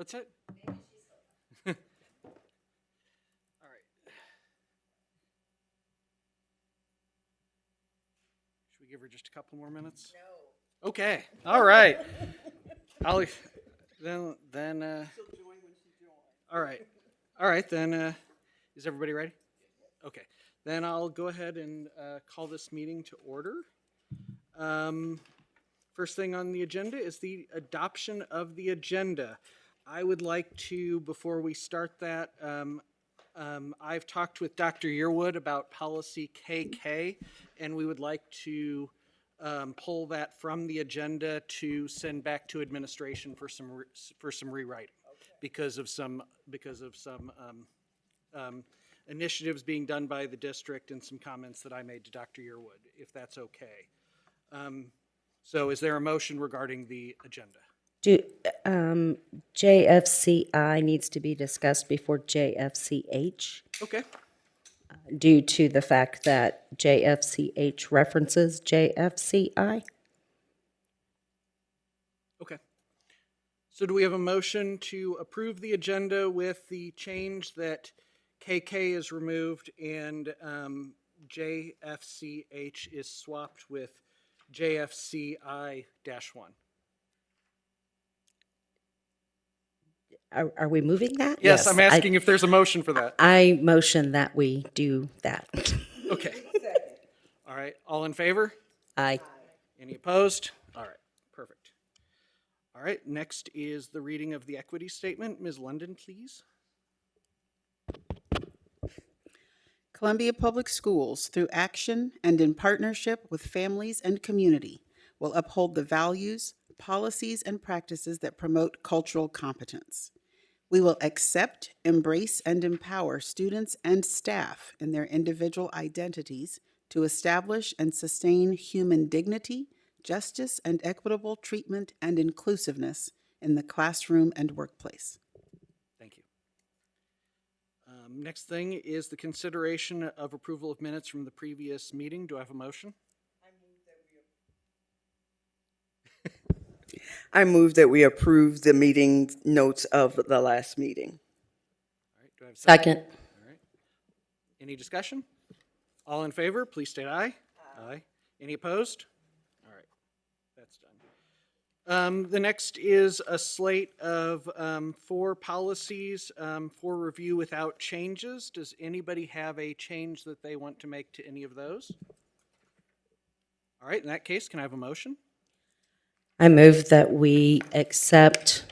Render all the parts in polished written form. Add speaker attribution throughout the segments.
Speaker 1: That's it? All right. Should we give her just a couple more minutes? No. Okay. All right. I'll then. All right. All right. Then, is everybody ready? Okay. Then I'll go ahead and call this meeting to order. First thing on the agenda is the adoption of the agenda. I would like to, before we start that, I've talked with Dr. Yearwood about policy KK, and we would like to pull that from the agenda to send back to administration for some rewriting, because of some initiatives being done by the district and some comments that I made to Dr. Yearwood, if that's okay. So is there a motion regarding the agenda?
Speaker 2: JFCI needs to be discussed before JFCH
Speaker 1: Okay.
Speaker 2: due to the fact that JFCH references JFCI.
Speaker 1: Okay. So do we have a motion to approve the agenda with the change that KK is removed and JFCH is swapped with JFCI-1?
Speaker 2: Are we moving that?
Speaker 1: Yes, I'm asking if there's a motion for that.
Speaker 2: I motion that we do that.
Speaker 1: Okay. All right. All in favor?
Speaker 2: Aye.
Speaker 1: Any opposed? All right. Perfect. All right. Next is the reading of the equity statement. Ms. London, please.
Speaker 3: Columbia Public Schools, through action and in partnership with families and community, will uphold the values, policies, and practices that promote cultural competence. We will accept, embrace, and empower students and staff in their individual identities to establish and sustain human dignity, justice, and equitable treatment and inclusiveness in the classroom and workplace.
Speaker 1: Thank you. Next thing is the consideration of approval of minutes from the previous meeting. Do I have a motion?
Speaker 4: I move that we approve the meeting notes of the last meeting.
Speaker 1: All right. Do I have a
Speaker 2: Second.
Speaker 1: All right. Any discussion? All in favor, please state aye. Aye. Any opposed? All right. That's done. The next is a slate of 4 policies for review without changes. Does anybody have a change that they want to make to any of those? All right. In that case, can I have a motion?
Speaker 2: I move that we accept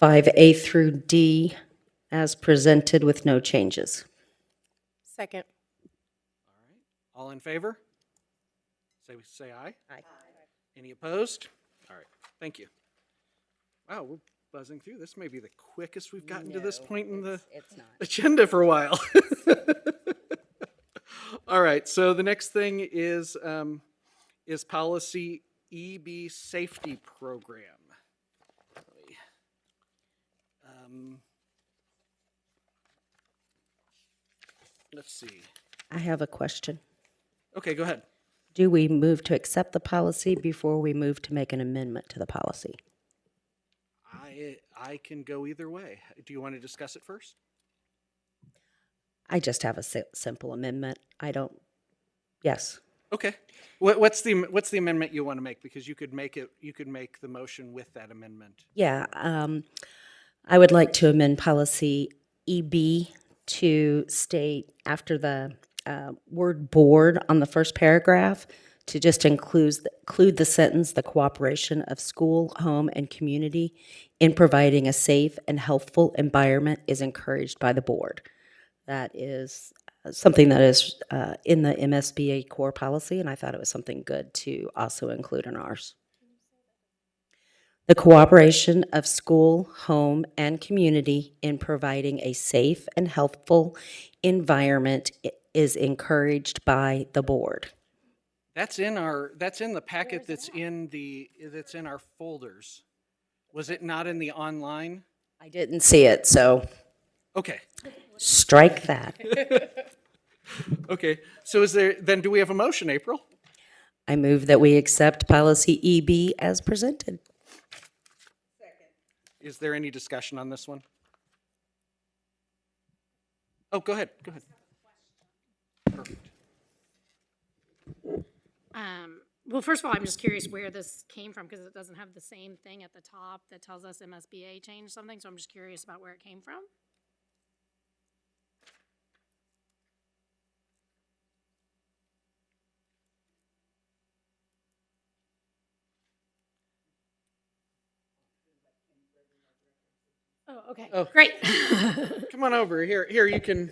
Speaker 2: 5A through D as presented with no changes.
Speaker 5: Second.
Speaker 1: All right. All in favor? Say aye.
Speaker 2: Aye.
Speaker 1: Any opposed? All right. Thank you. Wow, we're buzzing through. This may be the quickest we've gotten to this point in the agenda for a while. All right. So the next thing is policy EB safety program. Let's see.
Speaker 2: I have a question.
Speaker 1: Okay, go ahead.
Speaker 2: Do we move to accept the policy before we move to make an amendment to the policy?
Speaker 1: I can go either way. Do you want to discuss it first?
Speaker 2: I just have a simple amendment. Yes.
Speaker 1: Okay. What's the amendment you want to make? Because you could make the motion with that amendment.
Speaker 2: Yeah, I would like to amend policy EB to state after the word board on the first paragraph to just include the sentence, the cooperation of school, home, and community in providing a safe and healthful environment is encouraged by the board. That is something that is in the MSBA core policy, and I thought it was something good to also include in ours. The cooperation of school, home, and community in providing a safe and healthful environment is encouraged by the board.
Speaker 1: That's in the packet that's in our folders. Was it not in the online?
Speaker 2: I didn't see it, so
Speaker 1: Okay.
Speaker 2: strike that.
Speaker 1: Okay. So do we have a motion, April?
Speaker 2: I move that we accept policy EB as presented.
Speaker 1: Is there any discussion on this one? Oh, go ahead, go ahead. Perfect.
Speaker 5: Well, first of all, I'm just curious where this came from because it doesn't have the same thing at the top that tells us MSBA changed something. So I'm just curious about where it came from. Oh, okay.
Speaker 1: Oh.
Speaker 5: Great.
Speaker 1: Come on over, here, you can,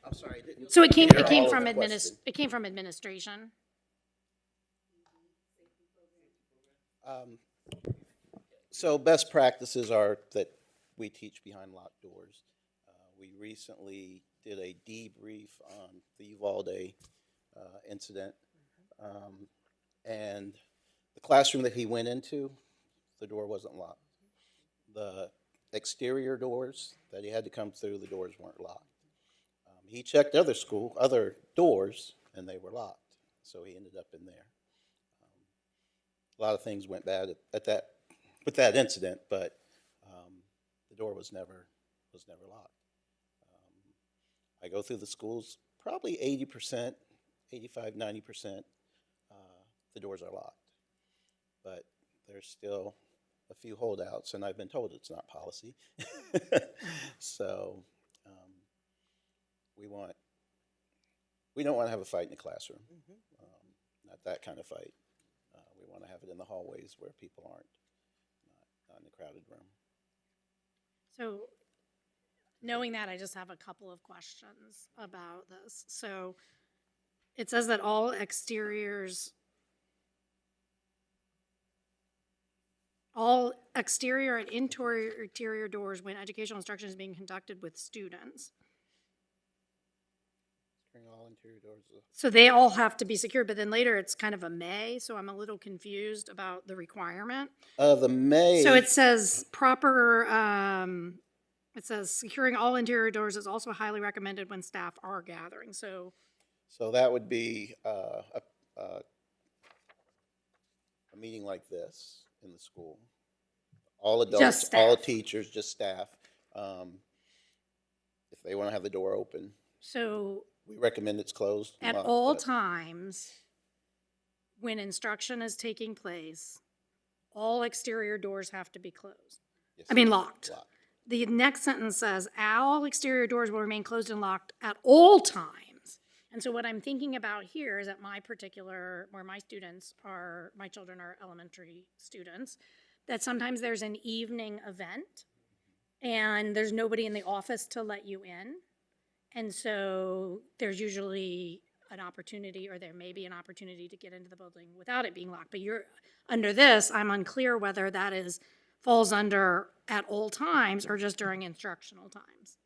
Speaker 6: I'm sorry, I didn't.
Speaker 5: So it came
Speaker 6: hear all of
Speaker 5: from
Speaker 6: the question.
Speaker 5: it came from administration.
Speaker 6: So best practices are that we teach behind locked doors. We recently did a debrief on the Uvalde incident. And the classroom that he went into, the door wasn't locked. The exterior doors that he had to come through, the doors weren't locked. He checked other doors, and they were locked. So he ended up in there. A lot of things went bad with that incident, but the door was never locked. I go through the schools, probably 80%, 85, 90%, the doors are locked. But there's still a few holdouts, and I've been told it's not policy. So we don't want to have a fight in the classroom, not that kind of fight. We want to have it in the hallways where people aren't, not in the crowded room.
Speaker 5: So knowing that, I just have a couple of questions about this. So it says that all exterior and interior doors when educational instruction is being conducted with students.
Speaker 6: Bring all interior doors.
Speaker 5: So they all have to be secured, but then later it's kind of a may, so I'm a little confused about the requirement.
Speaker 6: The May.
Speaker 5: So it says it says securing all interior doors is also highly recommended when staff are gathering, so.
Speaker 6: So that would be a meeting like this in the school. All adults,
Speaker 5: Just
Speaker 6: all
Speaker 5: staff.
Speaker 6: teachers, just staff. If they want to have the door open,
Speaker 5: So
Speaker 6: we recommend it's closed.
Speaker 5: at
Speaker 6: locked,
Speaker 5: all
Speaker 6: but-
Speaker 5: times, when instruction is taking place, all exterior doors have to be closed.
Speaker 6: Yes,
Speaker 5: I mean,
Speaker 6: sir.
Speaker 5: locked.
Speaker 6: Locked.
Speaker 5: The next sentence says, all exterior doors will remain closed and locked at all times. And so what I'm thinking about here is at where my children are elementary students, that sometimes there's an evening event and there's nobody in the office to let you in. And so there's usually an opportunity, or there may be an opportunity to get into the building without it being locked. But under this, I'm unclear whether that falls under at all times or just during instructional times.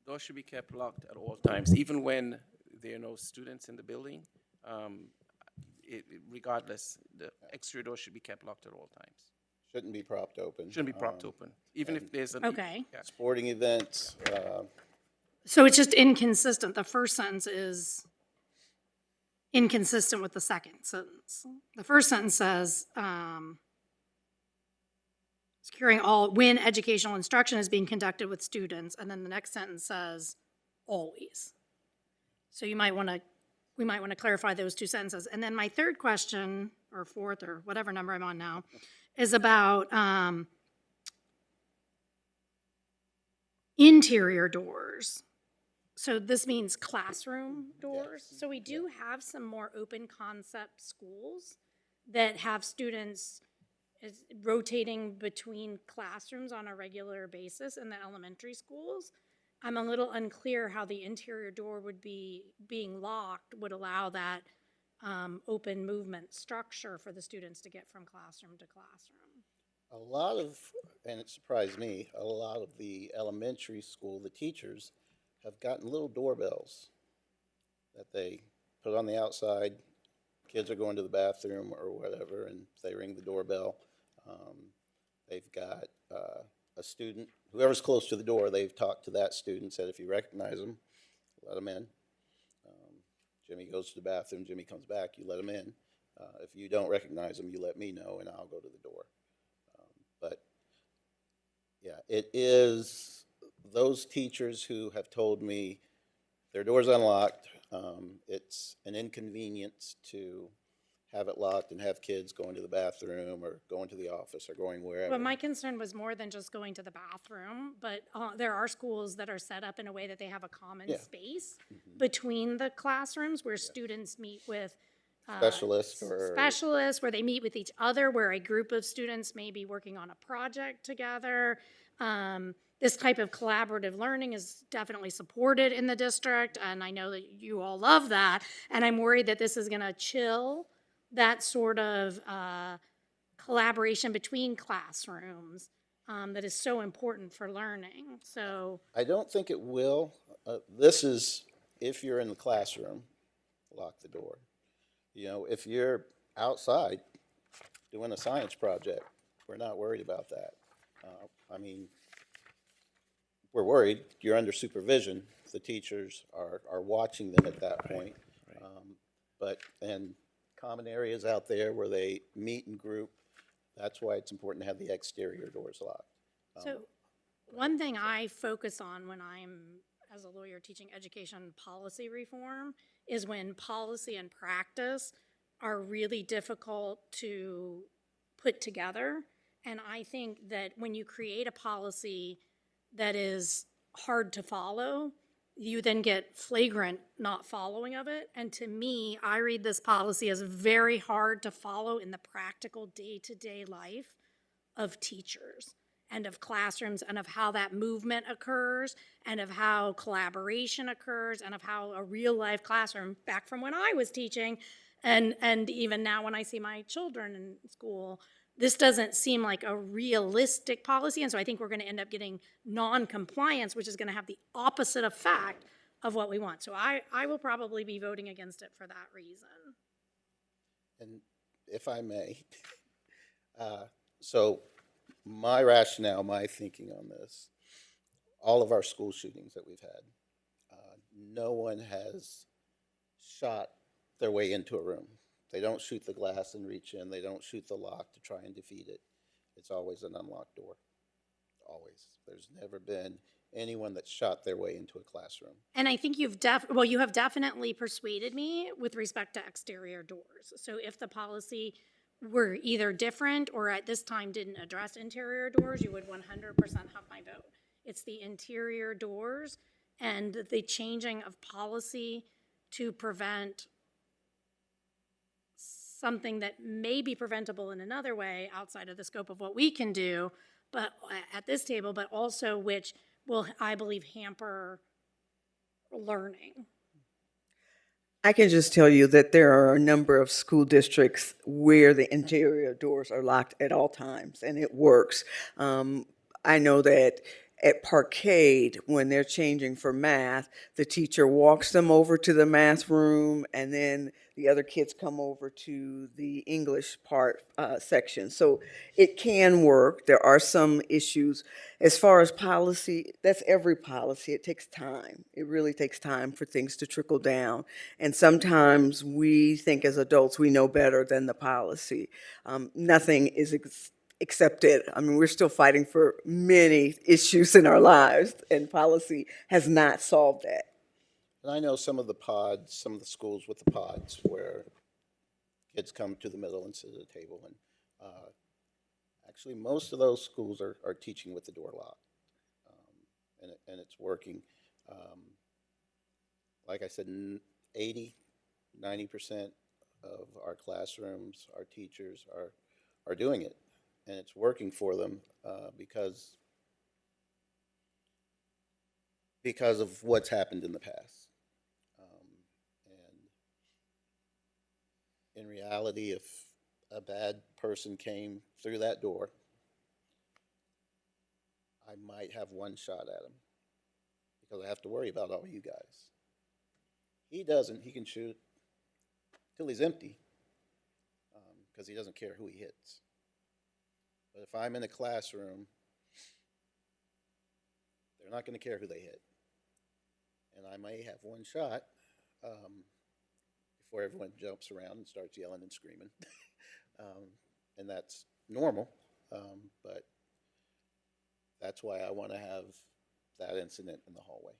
Speaker 7: Doors should be kept locked at all times, even when there are no students in the building. Regardless, the exterior door should be kept locked at all times.
Speaker 6: Shouldn't be propped open.
Speaker 7: Shouldn't be propped open, even if there's an.
Speaker 5: Okay.
Speaker 7: Yeah.
Speaker 6: Sporting events,
Speaker 5: So it's just inconsistent. The first sentence is inconsistent with the second sentence. The first sentence says, securing all, when educational instruction is being conducted with students, and then the next sentence says, always. So we might want to clarify those two sentences. And then my third question, or fourth, or whatever number I'm on now, is about interior doors. So this means classroom doors. So we do have some more open concept schools that have students rotating between classrooms on a regular basis in the elementary schools. I'm a little unclear how the interior door being locked would allow that open movement structure for the students to get from classroom to classroom.
Speaker 6: and it surprised me, a lot of the elementary school, the teachers have gotten little doorbells that they put on the outside. Kids are going to the bathroom or whatever, and they ring the doorbell. They've got a student, whoever's close to the door, they've talked to that student, said if you recognize them, let them in. Jimmy goes to the bathroom, Jimmy comes back, you let him in. If you don't recognize him, you let me know, and I'll go to the door. But Yeah, it is those teachers who have told me their door's unlocked. It's an inconvenience to have it locked and have kids going to the bathroom or going to the office or going wherever.
Speaker 5: But my concern was more than just going to the bathroom, but there are schools that are set up in a way that they have a common
Speaker 6: Yeah.
Speaker 5: space between the classrooms where students meet with
Speaker 6: Specialists or
Speaker 5: specialists, where they meet with each other, where a group of students may be working on a project together. This type of collaborative learning is definitely supported in the district, and I know that you all love that. And I'm worried that this is going to chill that sort of collaboration between classrooms that is so important for learning. So,
Speaker 6: I don't think it will. This is if you're in the classroom, lock the door. You know, if you're outside doing a science project, we're not worried about that. I mean, we're worried. You're under supervision. The teachers are watching them at that point. And common areas out there where they meet in group, that's why it's important to have the exterior doors locked.
Speaker 5: so one thing I focus on when I'm, as a lawyer, teaching education policy reform is when policy and practice are really difficult to put together. And I think that when you create a policy that is hard to follow, you then get flagrant not following of it. And to me, I read this policy as very hard to follow in the practical day-to-day life of teachers and of classrooms and of how that movement occurs and of how collaboration occurs and of how a real life classroom, back from when I was teaching and even now when I see my children in school, this doesn't seem like a realistic policy. And so I think we're going to end up getting non-compliance, which is going to have the opposite effect of what we want. So I will probably be voting against it for that reason.
Speaker 6: And if I may, so my rationale, my thinking on this, all of our school shootings that we've had, no one has shot their way into a room. They don't shoot the glass and reach in. They don't shoot the lock to try and defeat it. It's always an unlocked door. Always. There's never been anyone that shot their way into a classroom.
Speaker 5: And I think you have definitely persuaded me with respect to exterior doors. So if the policy were either different or at this time didn't address interior doors, you would 100% have my vote. It's the interior doors and the changing of policy to prevent something that may be preventable in another way outside of the scope of what we can do, but at this table, but also which will, I believe, hamper learning.
Speaker 4: I can just tell you that there are a number of school districts where the interior doors are locked at all times, and it works. I know that at Parkade, when they're changing for math, the teacher walks them over to the math room, and then the other kids come over to the English part section. So it can work. There are some issues. As far as policy, that's every policy. It takes time. It really takes time for things to trickle down. And sometimes we think as adults we know better than the policy. Nothing is accepted. I mean, we're still fighting for many issues in our lives, and policy has not solved that.
Speaker 6: And I know some of the pods, some of the schools with the pods where kids come to the middle and sit at a table. And actually, most of those schools are teaching with the door locked. And it's working. Like I said, 80, 90% of our classrooms, our teachers are doing it. And it's working for them because of what's happened in the past. And in reality, if a bad person came through that door, I might have one shot at him because I have to worry about all you guys. He doesn't. He can shoot till he's empty because he doesn't care who he hits. But if I'm in a classroom, they're not going to care who they hit. And I may have one shot before everyone jumps around and starts yelling and screaming. And that's normal. But That's why I want to have that incident in the hallway.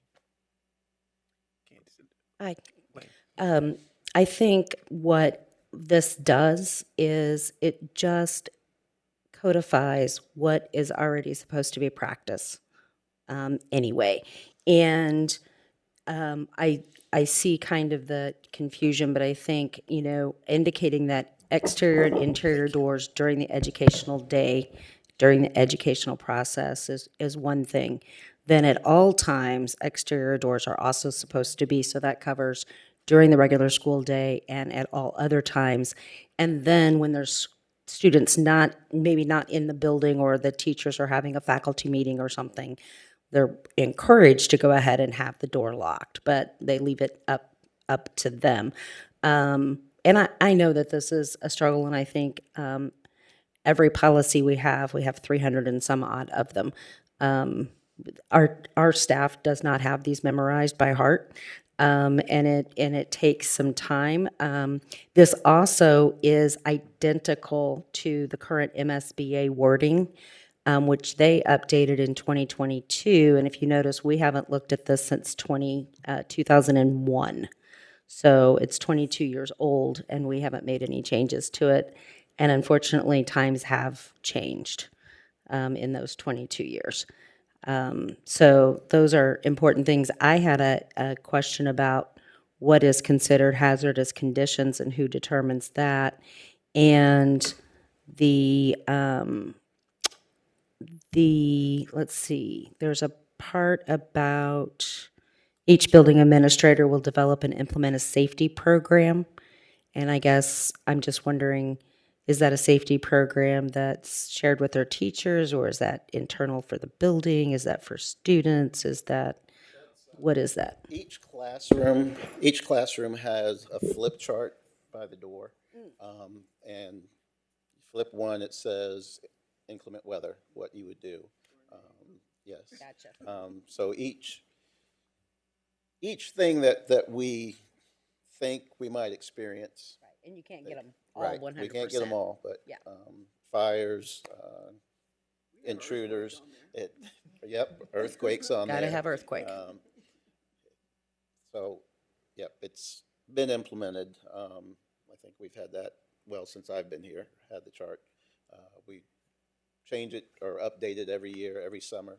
Speaker 2: I, I think what this does is it just codifies what is already supposed to be practice anyway. And I see kind of the confusion, but I think, indicating that exterior and interior doors during the educational day, during the educational process is one thing. Then at all times, exterior doors are also supposed to be, so that covers during the regular school day and at all other times. And then when there's students maybe not in the building, or the teachers are having a faculty meeting or something, they're encouraged to go ahead and have the door locked, but they leave it up to them. And I know that this is a struggle, and I think every policy we have 300 and some odd of them. Our staff does not have these memorized by heart, and it takes some time. This also is identical to the current MSBA wording, which they updated in 2022. And if you notice, we haven't looked at this since 2001. So it's 22 years old, and we haven't made any changes to it. And unfortunately, times have changed in those 22 years. So those are important things. I had a question about what is considered hazardous conditions and who determines that. And let's see, there's a part about each building administrator will develop and implement a safety program. And I guess I'm just wondering, is that a safety program that's shared with their teachers, or is that internal for the building? Is that for students? What is that?
Speaker 6: Each classroom has a flip chart by the door. And flip one, it says inclement weather, what you would do. Yes.
Speaker 2: Gotcha.
Speaker 6: So each thing that we think we might experience.
Speaker 2: Right, and you can't get them all
Speaker 6: Right,
Speaker 2: 100%.
Speaker 6: we can't get them all, but
Speaker 2: Yeah.
Speaker 6: Fires, intruders, earthquakes on there.
Speaker 2: Gotta have earthquake.
Speaker 6: So, yep, it's been implemented. I think we've had that, since I've been here, had the chart. We change it or update it every year, every summer.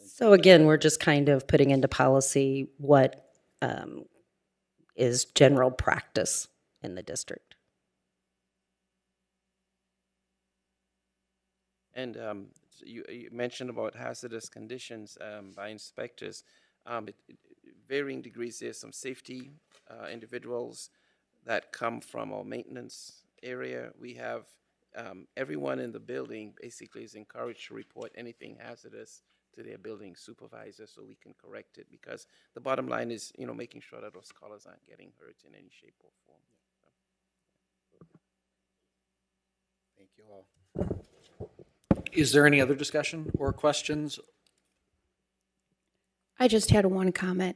Speaker 2: So again, we're just kind of putting into policy what is general practice in the district.
Speaker 7: And you mentioned about hazardous conditions by inspectors. Varying degrees, there's some safety individuals that come from our maintenance area. We have everyone in the building basically is encouraged to report anything hazardous to their building supervisor so we can correct it, because the bottom line is, making sure that our scholars aren't getting hurt in any shape or form.
Speaker 6: Thank you all.
Speaker 1: Is there any other discussion or questions?
Speaker 8: I just had one comment.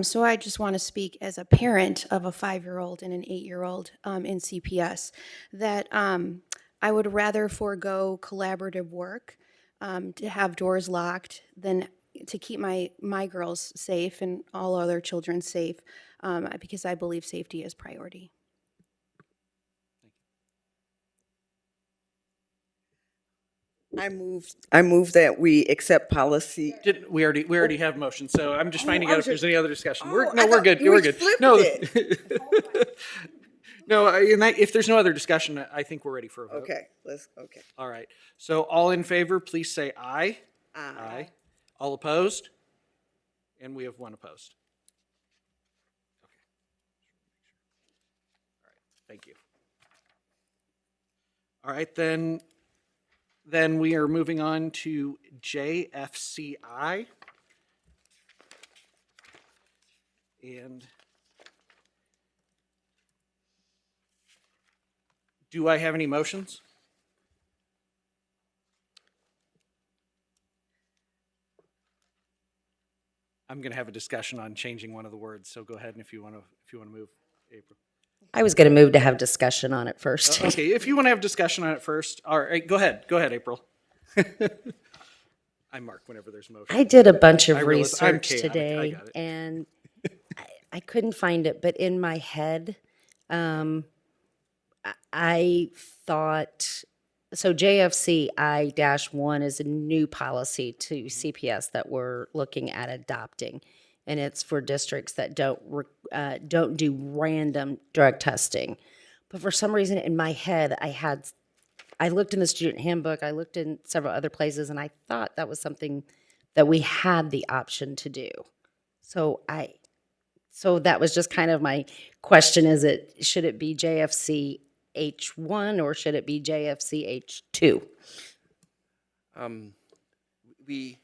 Speaker 8: So I just want to speak as a parent of a 5-year-old and an 8-year-old in CPS, that I would rather forego collaborative work to have doors locked than to keep my girls safe and all other children safe, because I believe safety is priority.
Speaker 4: I move that we accept policy.
Speaker 1: We already have motion, so I'm just finding
Speaker 4: I
Speaker 1: out
Speaker 4: was
Speaker 1: if there's any other discussion.
Speaker 4: Oh,
Speaker 1: We're
Speaker 4: I thought
Speaker 1: good.
Speaker 4: you
Speaker 1: We're good.
Speaker 4: flipped
Speaker 1: No,
Speaker 4: it.
Speaker 1: no. If there's no other discussion, I think we're ready for a vote.
Speaker 4: Okay,
Speaker 1: All right. So all in favor, please say aye.
Speaker 4: Aye.
Speaker 1: All opposed? And we have one opposed. Okay. All right. Thank you. All right, then we are moving on to JFCI. And do I have any motions? I'm going to have a discussion on changing one of the words, so go ahead, and if you want to move, April.
Speaker 2: I was going to move to have discussion on it first.
Speaker 1: Okay, if you want to have discussion on it first, all right, go ahead, April. I mark whenever there's motion.
Speaker 2: I did a bunch of
Speaker 1: I realize I'm
Speaker 2: research
Speaker 1: chaotic. I
Speaker 2: today,
Speaker 1: got it.
Speaker 2: and I couldn't find it, but in my head, I thought, so JFC I-1 is a new policy to CPS that we're looking at adopting. And it's for districts that don't do random drug testing. But for some reason in my head, I looked in the student handbook, I looked in several other places, and I thought that was something that we had the option to do. So that was just kind of my question, should it be JFC H1 or should it be JFC H2?
Speaker 7: We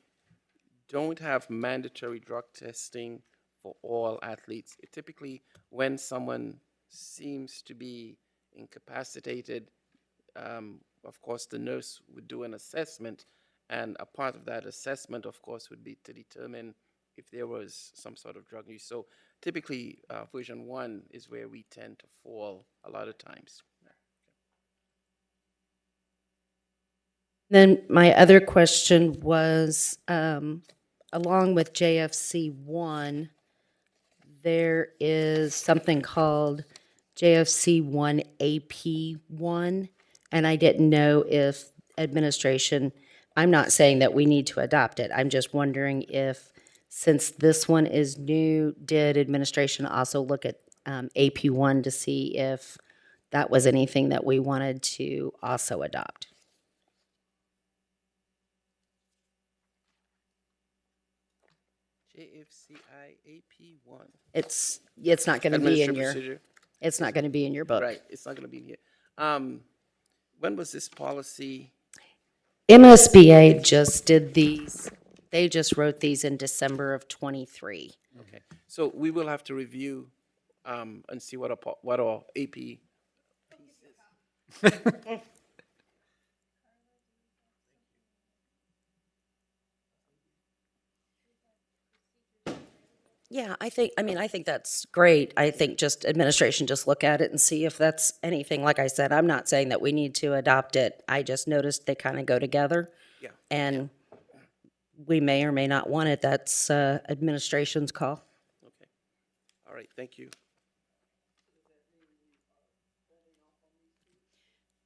Speaker 7: don't have mandatory drug testing for all athletes. Typically, when someone seems to be incapacitated, of course, the nurse would do an assessment, and a part of that assessment, of course, would be to determine if there was some sort of drug use. So typically, version 1 is where we tend to fall a lot of times.
Speaker 2: Then my other question was, along with JFC 1, there is something called JFC 1 AP 1, and I didn't know if administration, I'm not saying that we need to adopt it. I'm just wondering if, since this one is new, did administration also look at AP 1 to see if that was anything that we wanted to also adopt?
Speaker 7: JFCI AP1.
Speaker 2: It's not going to be in your,
Speaker 7: Procedure.
Speaker 2: it's not going to be in your book.
Speaker 7: Right, it's not going to be in here. When was this policy?
Speaker 2: MSBA just did these, they just wrote these in December of '23.
Speaker 7: Okay, so we will have to review and see what our AP piece is.
Speaker 2: Yeah, I think that's great. I think just administration just look at it and see if that's anything. Like I said, I'm not saying that we need to adopt it. I just noticed they kind of go together.
Speaker 7: Yeah.
Speaker 2: And we may or may not want it. That's administration's call.
Speaker 7: Okay, all right, thank you.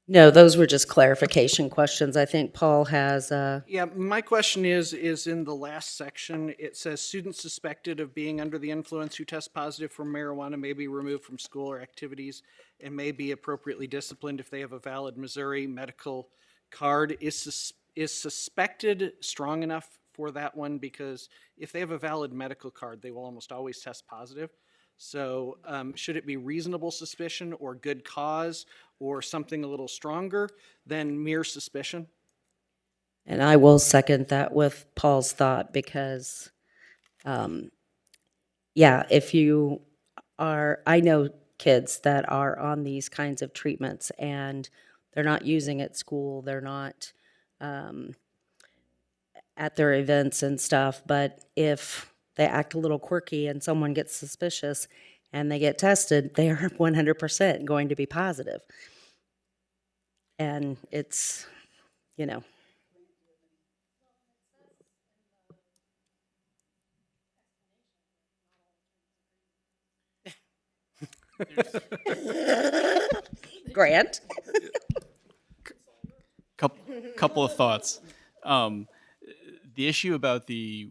Speaker 2: No, those were just clarification questions. I think Paul has,
Speaker 1: Yeah, my question is in the last section, it says students suspected of being under the influence who test positive for marijuana may be removed from school or activities and may be appropriately disciplined if they have a valid Missouri medical card. Is suspected strong enough for that one? Because if they have a valid medical card, they will almost always test positive. So should it be reasonable suspicion or good cause or something a little stronger than mere suspicion?
Speaker 2: and I will second that with Paul's thought because, yeah, if you are, I know kids that are on these kinds of treatments and they're not using at school, they're not at their events and stuff, but if they act a little quirky and someone gets suspicious and they get tested, they are 100% going to be positive. And it's, you know. Grant?
Speaker 9: Couple of thoughts. The issue about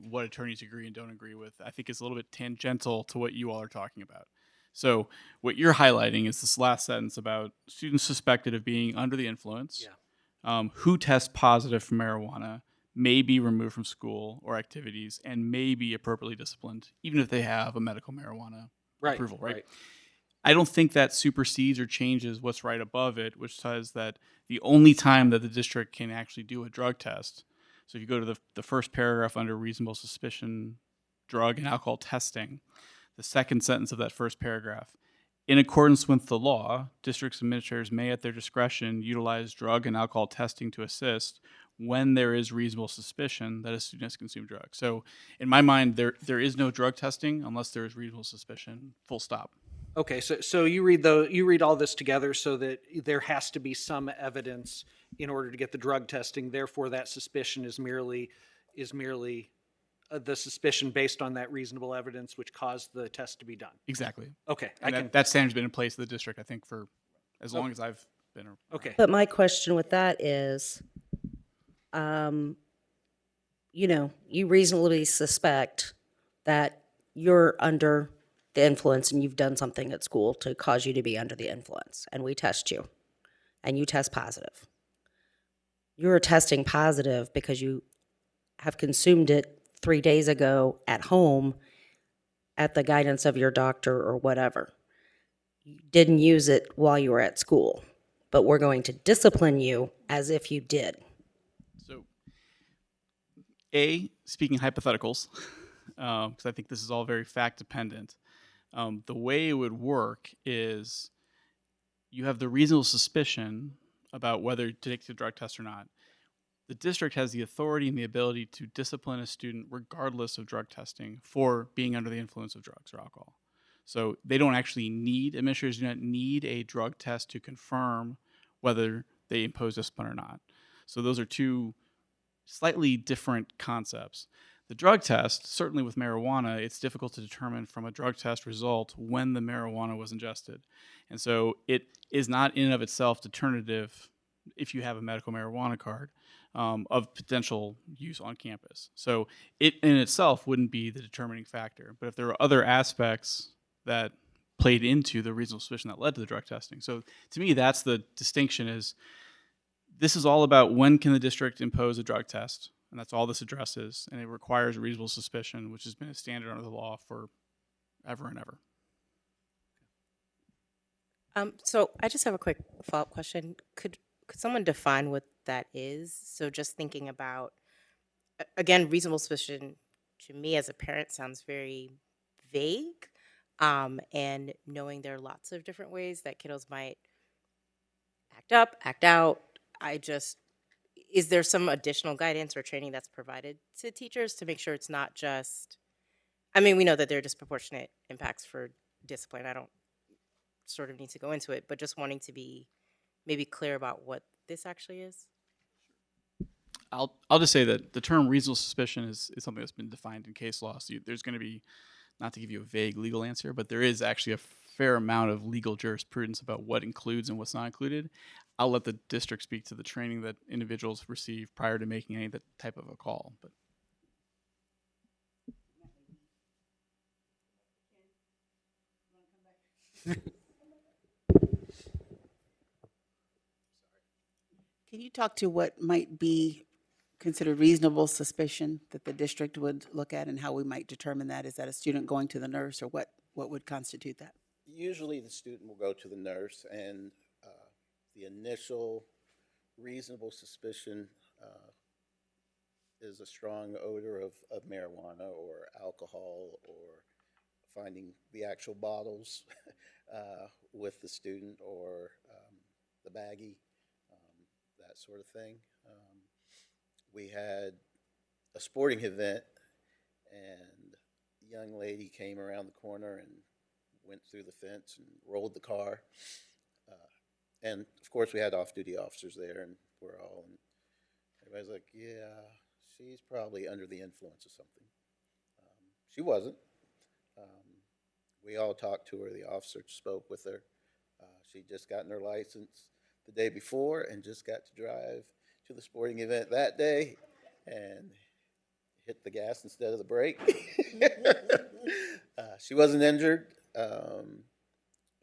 Speaker 9: what attorneys agree and don't agree with, I think, is a little bit tangential to what you all are talking about. So what you're highlighting is this last sentence about students suspected of being under the influence, who test positive for marijuana, may be removed from school or activities, and may be appropriately disciplined, even if they have a medical marijuana approval, right? I don't think that supersedes or changes what's right above it, which says that the only time that the district can actually do a drug test, so if you go to the first paragraph under reasonable suspicion, drug and alcohol testing, the second sentence of that first paragraph, in accordance with the law, districts administrators may at their discretion utilize drug and alcohol testing to assist when there is reasonable suspicion that a student has consumed drugs. So in my mind, there is no drug testing unless there is reasonable suspicion, full stop.
Speaker 1: Okay, so you read all this together so that there has to be some evidence in order to get the drug testing. Therefore, that suspicion is merely is merely the suspicion based on that reasonable evidence which caused the test to be done.
Speaker 9: Exactly.
Speaker 1: Okay, I
Speaker 9: And
Speaker 1: can,
Speaker 9: that standard's been in place in the district, I think, for as long as I've been around.
Speaker 1: okay.
Speaker 2: But my question with that is, you reasonably suspect that you're under the influence and you've done something at school to cause you to be under the influence, and we test you, and you test positive. You're testing positive because you have consumed it 3 days ago at home at the guidance of your doctor or whatever. You didn't use it while you were at school, but we're going to discipline you as if you did.
Speaker 9: So, speaking hypotheticals, because I think this is all very fact dependent. The way it would work is you have the reasonable suspicion about whether to take the drug test or not. The district has the authority and the ability to discipline a student regardless of drug testing for being under the influence of drugs or alcohol. So they don't actually need, administrators do not need a drug test to confirm whether they impose discipline or not. So those are two slightly different concepts. The drug test, certainly with marijuana, it's difficult to determine from a drug test result when the marijuana was ingested. And so it is not in and of itself determinative if you have a medical marijuana card of potential use on campus. So it in itself wouldn't be the determining factor. But if there are other aspects that played into the reasonable suspicion that led to the drug testing. So to me, that's the distinction is this is all about when can the district impose a drug test. And that's all this addresses. And it requires reasonable suspicion, which has been a standard under the law for ever and ever.
Speaker 10: So I just have a quick follow-up question. Could someone define what that is? So just thinking about, again, reasonable suspicion to me as a parent sounds very vague. And knowing there are lots of different ways that kiddos might act up, act out. Is there some additional guidance or training that's provided to teachers to make sure it's not just, we know that there are disproportionate impacts for discipline. I don't sort of need to go into it, but just wanting to be maybe clear about what this actually is.
Speaker 9: I'll just say that the term reasonable suspicion is something that's been defined in case law. So there's going to be, not to give you a vague legal answer, but there is actually a fair amount of legal jurisprudence about what includes and what's not included. I'll let the district speak to the training that individuals receive prior to making any type of a call. But
Speaker 3: Can you talk to what might be considered reasonable suspicion that the district would look at and how we might determine that? Is that a student going to the nurse, or what would constitute that?
Speaker 6: Usually the student will go to the nurse, and the initial reasonable suspicion is a strong odor of marijuana or alcohol, or finding the actual bottles with the student, or the baggie, that sort of thing. We had a sporting event, and a young lady came around the corner and went through the fence and rolled the car. And of course, we had off-duty officers there, and everybody's like, yeah, she's probably under the influence of something. She wasn't. We all talked to her. The officer spoke with her. She'd just gotten her license the day before and just got to drive to the sporting event that day and hit the gas instead of the brake. She wasn't injured,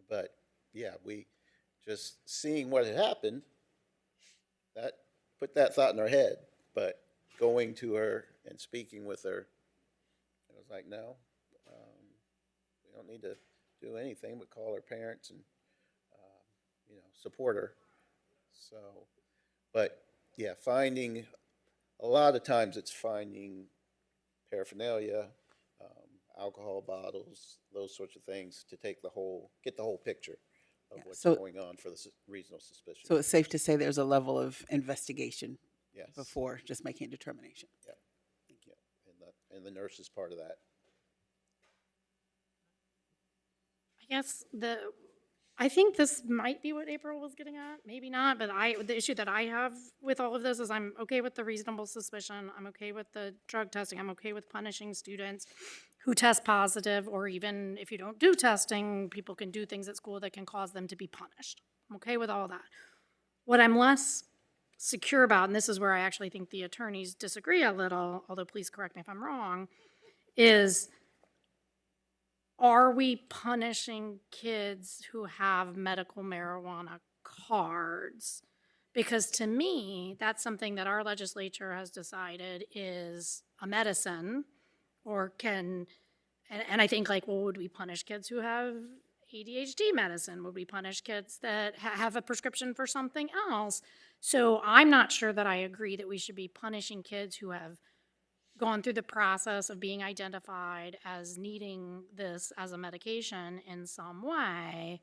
Speaker 6: but yeah, we just seeing what had happened, that put that thought in our head. But going to her and speaking with her, it was like, no, we don't need to do anything but call her parents and support her. So, but yeah, a lot of times it's finding paraphernalia, alcohol bottles, those sorts of things to get the whole picture of what's going on for the reasonable suspicion.
Speaker 3: So it's safe to say there's a level of investigation
Speaker 6: Yes.
Speaker 3: before just making a determination.
Speaker 6: Yeah. And the nurse is part of that.
Speaker 5: I guess I think this might be what April was getting at, maybe not, but the issue that I have with all of this is I'm okay with the reasonable suspicion, I'm okay with the drug testing, I'm okay with punishing students who test positive, or even if you don't do testing, people can do things at school that can cause them to be punished. I'm okay with all that. What I'm less secure about, and this is where I actually think the attorneys disagree a little, although please correct me if I'm wrong, is are we punishing kids who have medical marijuana cards? Because to me, that's something that our legislature has decided is a medicine or can, and I think like, well, would we punish kids who have ADHD medicine? Would we punish kids that have a prescription for something else? So I'm not sure that I agree that we should be punishing kids who have gone through the process of being identified as needing this as a medication in some way.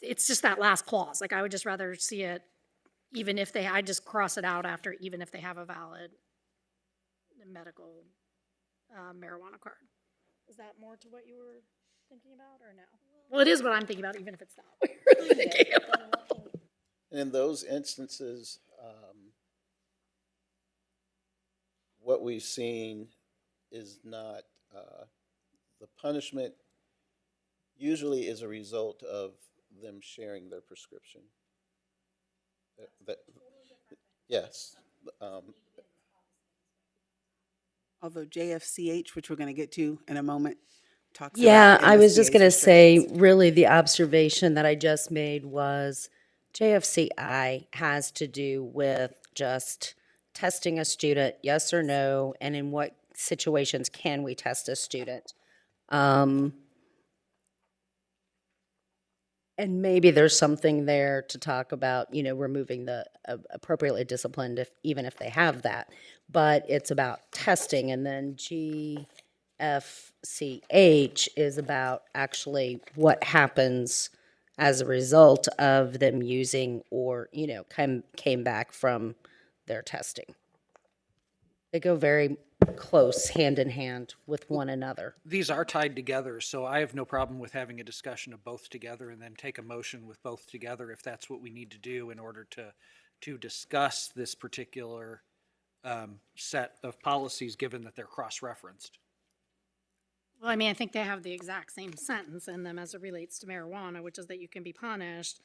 Speaker 5: It's just that last clause. Like, I would just rather see it, even if they, I just cross it out after, even if they have a valid medical marijuana card. Is that more to what you were thinking about, or no? Well, it is what I'm thinking about, even if it's not what you're thinking about.
Speaker 6: And in those instances, what we've seen is not, the punishment usually is a result of them sharing their prescription. Yes.
Speaker 3: Although JFCH, which we're going to get to in a moment, talks
Speaker 2: Yeah,
Speaker 3: about
Speaker 2: I was just
Speaker 3: MSBA's
Speaker 2: going to say,
Speaker 3: restrictions.
Speaker 2: really, the observation that I just made was JFCI has to do with just testing a student, yes or no, and in what situations can we test a student. And maybe there's something there to talk about, removing the appropriately disciplined, even if they have that. But it's about testing, and then GFCH is about actually what happens as a result of them using or, came back from their testing. They go very close, hand in hand with one another.
Speaker 1: These are tied together, so I have no problem with having a discussion of both together and then take a motion with both together if that's what we need to do in order to discuss this particular set of policies, given that they're cross-referenced.
Speaker 5: Well, I mean, I think they have the exact same sentence in them as it relates to marijuana, which is that you can be punished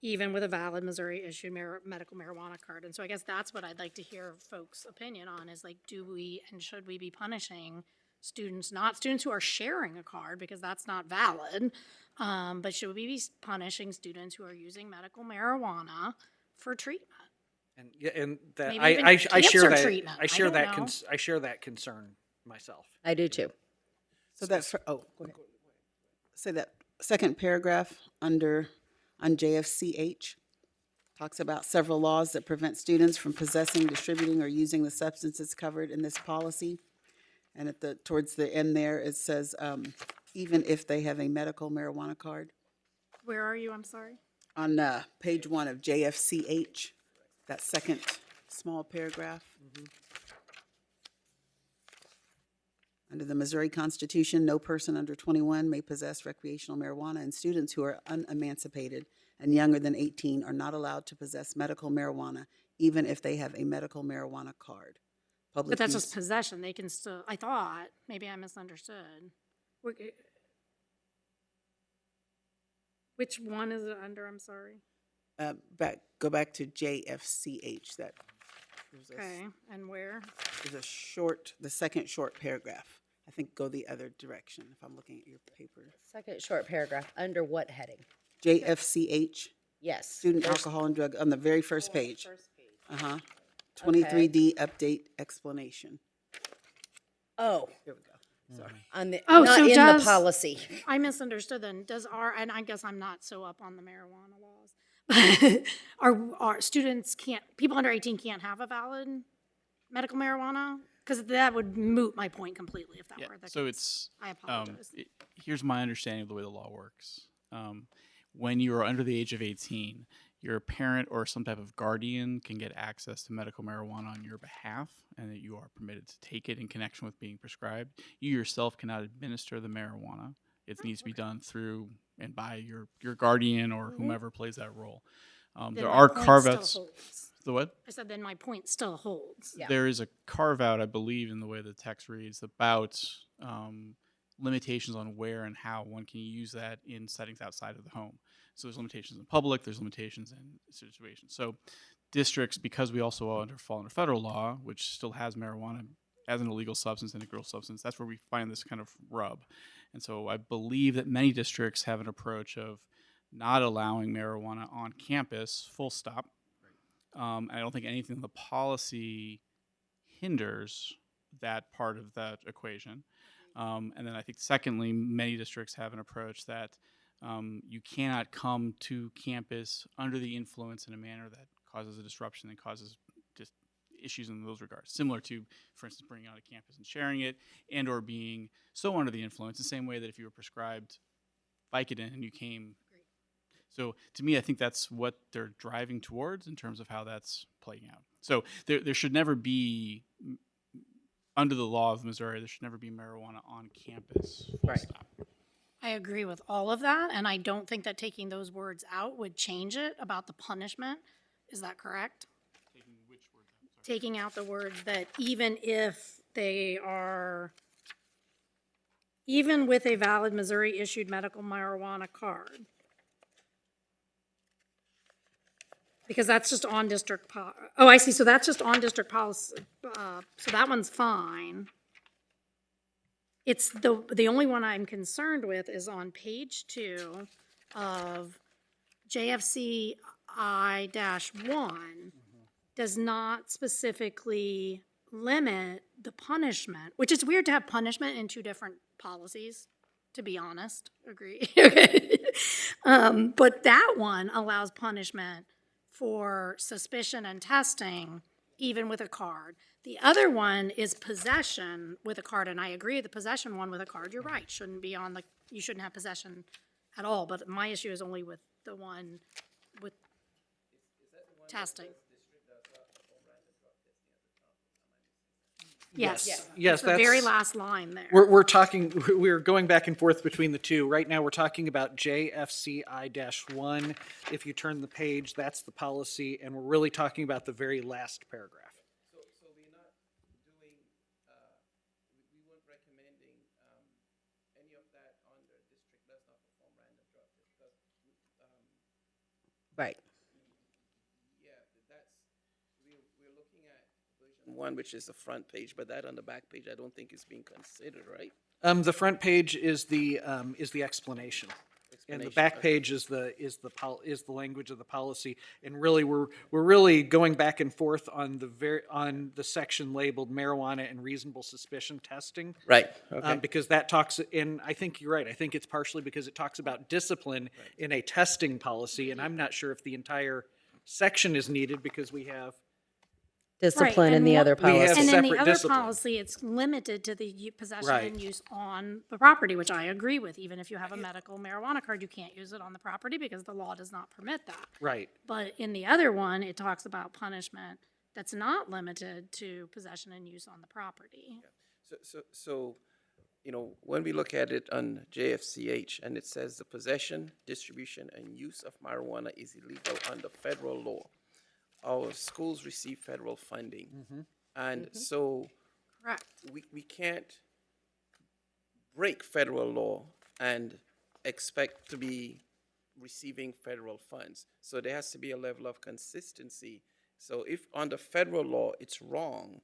Speaker 5: even with a valid Missouri-issued medical marijuana card. And so I guess that's what I'd like to hear folks' opinion on is, like, do we and should we be punishing students, not students who are sharing a card, because that's not valid, but should we be punishing students who are using medical marijuana for treatment?
Speaker 1: And yeah, and that
Speaker 5: Maybe
Speaker 1: I
Speaker 5: even
Speaker 1: share
Speaker 5: cancer
Speaker 1: that
Speaker 5: treatment.
Speaker 1: I share
Speaker 5: I don't
Speaker 1: that
Speaker 5: know.
Speaker 1: I share that concern myself.
Speaker 2: I do too.
Speaker 3: So that, go ahead. Say that second paragraph on JFCH talks about several laws that prevent students from possessing, distributing, or using the substances covered in this policy. And towards the end there, it says, even if they have a medical marijuana card.
Speaker 5: Where are you? I'm sorry.
Speaker 3: On page 1 of JFCH, that second small paragraph. Under the Missouri Constitution, no person under 21 may possess recreational marijuana, and students who are unemancipated and younger than 18 are not allowed to possess medical marijuana, even if they have a medical marijuana card.
Speaker 5: But that's just possession. They can still, I thought, maybe I misunderstood. Which one is it under? I'm sorry.
Speaker 3: Go back to JFCH.
Speaker 5: Okay, and where?
Speaker 3: There's the second short paragraph. I think go the other direction if I'm looking at your paper.
Speaker 2: Second short paragraph, under what heading?
Speaker 3: JFCH,
Speaker 2: Yes.
Speaker 3: student alcohol and drug, on the very first page. 23D update explanation.
Speaker 2: Oh,
Speaker 3: Here we go. Sorry.
Speaker 2: on the,
Speaker 5: Oh,
Speaker 2: not
Speaker 5: so
Speaker 2: in
Speaker 5: does-
Speaker 2: the policy.
Speaker 5: I misunderstood then. And I guess I'm not so up on the marijuana laws. Our students people under 18 can't have a valid medical marijuana? Because that would moot my point completely if that were the case.
Speaker 9: So it's,
Speaker 5: I apologize.
Speaker 9: here's my understanding of the way the law works. When you are under the age of 18, your parent or some type of guardian can get access to medical marijuana on your behalf, and that you are permitted to take it in connection with being prescribed. You yourself cannot administer the marijuana. It needs to be done through and by your guardian or whomever plays that role.
Speaker 5: Then
Speaker 9: There
Speaker 5: my
Speaker 9: are
Speaker 5: point
Speaker 9: carve
Speaker 5: still
Speaker 9: outs.
Speaker 5: holds.
Speaker 9: The what?
Speaker 5: I said then my point still holds.
Speaker 9: There is a carve out, I believe, in the way the text reads about limitations on where and how one can use that in settings outside of the home. So there's limitations in public, there's limitations in situations. So districts, because we also fall under federal law, which still has marijuana as an illegal substance and a gross substance, that's where we find this kind of rub. And so I believe that many districts have an approach of not allowing marijuana on campus, full stop. I don't think anything in the policy hinders that part of that equation. And then I think, secondly, many districts have an approach that you cannot come to campus under the influence in a manner that causes a disruption and causes just issues in those regards. Similar to, for instance, bringing out a campus and sharing it, and or being so under the influence, the same way that if you were prescribed Vicodin and you came. So to me, I think that's what they're driving towards in terms of how that's playing out. So there should never be, under the law of Missouri, there should never be marijuana on campus. Full stop.
Speaker 5: I agree with all of that, and I don't think that taking those words out would change it about the punishment. Is that correct?
Speaker 9: Taking which word out? Sorry.
Speaker 5: Taking out the words that even if they are, even with a valid Missouri-issued medical marijuana card, because that's just on district oh, I see, so that's just on district policy, so that one's fine. It's the only one I'm concerned with is on page 2 of JFC I-1 does not specifically limit the punishment, which is weird to have punishment in 2 different policies, to be honest, agree. But that one allows punishment for suspicion and testing, even with a card. The other one is possession with a card, and I agree, the possession one with a card, you're right, shouldn't be on the, you shouldn't have possession at all, but my issue is only with the one with testing. Yes.
Speaker 1: Yes,
Speaker 5: It's the very
Speaker 1: that's-
Speaker 5: last line there.
Speaker 1: We're talking, we're going back and forth between the two. Right now, we're talking about JFCI-1. If you turn the page, that's the policy, and we're really talking about the very last paragraph.
Speaker 7: So we're not doing, we weren't recommending any of that on the district does not perform random drug tests.
Speaker 10: Right.
Speaker 7: Yeah, that's, we're looking at version 1, which is the front page, but that on the back page, I don't think is being considered, right?
Speaker 1: The front page is the explanation. And the back page is the language of the policy, and really we're really going back and forth on the section labeled marijuana and reasonable suspicion testing.
Speaker 7: Right, okay.
Speaker 1: Because that talks, and I think you're right. I think it's partially because it talks about discipline in a testing policy, and I'm not sure if the entire section is needed because we have.
Speaker 2: Discipline in
Speaker 5: and
Speaker 2: the
Speaker 5: what-
Speaker 2: other
Speaker 1: We have
Speaker 2: policy.
Speaker 5: And in the
Speaker 1: separate
Speaker 5: other
Speaker 1: discipline.
Speaker 5: policy, it's limited to the possession
Speaker 1: Right.
Speaker 5: and use on the property, which I agree with. Even if you have a medical marijuana card, you can't use it on the property because the law does not permit that.
Speaker 1: Right.
Speaker 5: But in the other one, it talks about punishment that's not limited to possession and use on the property.
Speaker 7: So, you know, when we look at it on JFCH and it says the possession, distribution, and use of marijuana is illegal under federal law. Our schools receive federal funding. And so
Speaker 5: Correct.
Speaker 7: we can't break federal law and expect to be receiving federal funds. So there has to be a level of consistency. So if under federal law it's wrong,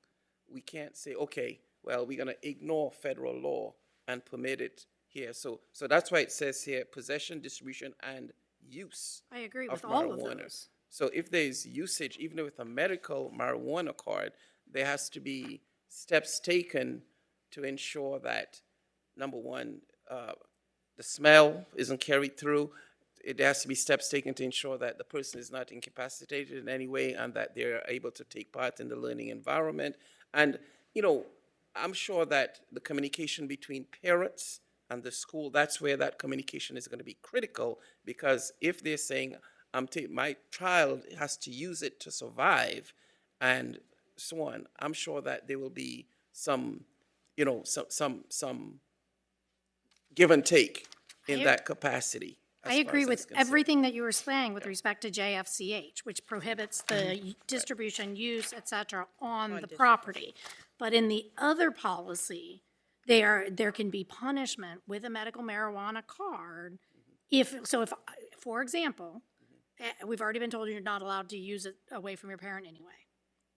Speaker 7: we can't say, okay, well, we're gonna ignore federal law and permit it here. So that's why it says here, possession, distribution, and use
Speaker 5: I agree
Speaker 7: of
Speaker 5: with all of
Speaker 7: marijuana.
Speaker 5: those.
Speaker 7: So if there's usage, even with a medical marijuana card, there has to be steps taken to ensure that, number one, the smell isn't carried through. It has to be steps taken to ensure that the person is not incapacitated in any way and that they're able to take part in the learning environment. And, you know, I'm sure that the communication between parents and the school, that's where that communication is going to be critical, because if they're saying, my child has to use it to survive, and so on, I'm sure that there will be some, you know, some give and take in that capacity.
Speaker 5: I agree with everything that you were saying with respect to JFCH, which prohibits the distribution, use, et cetera, on the property. But in the other policy, there can be punishment with a medical marijuana card if, for example, we've already been told you're not allowed to use it away from your parent anyway.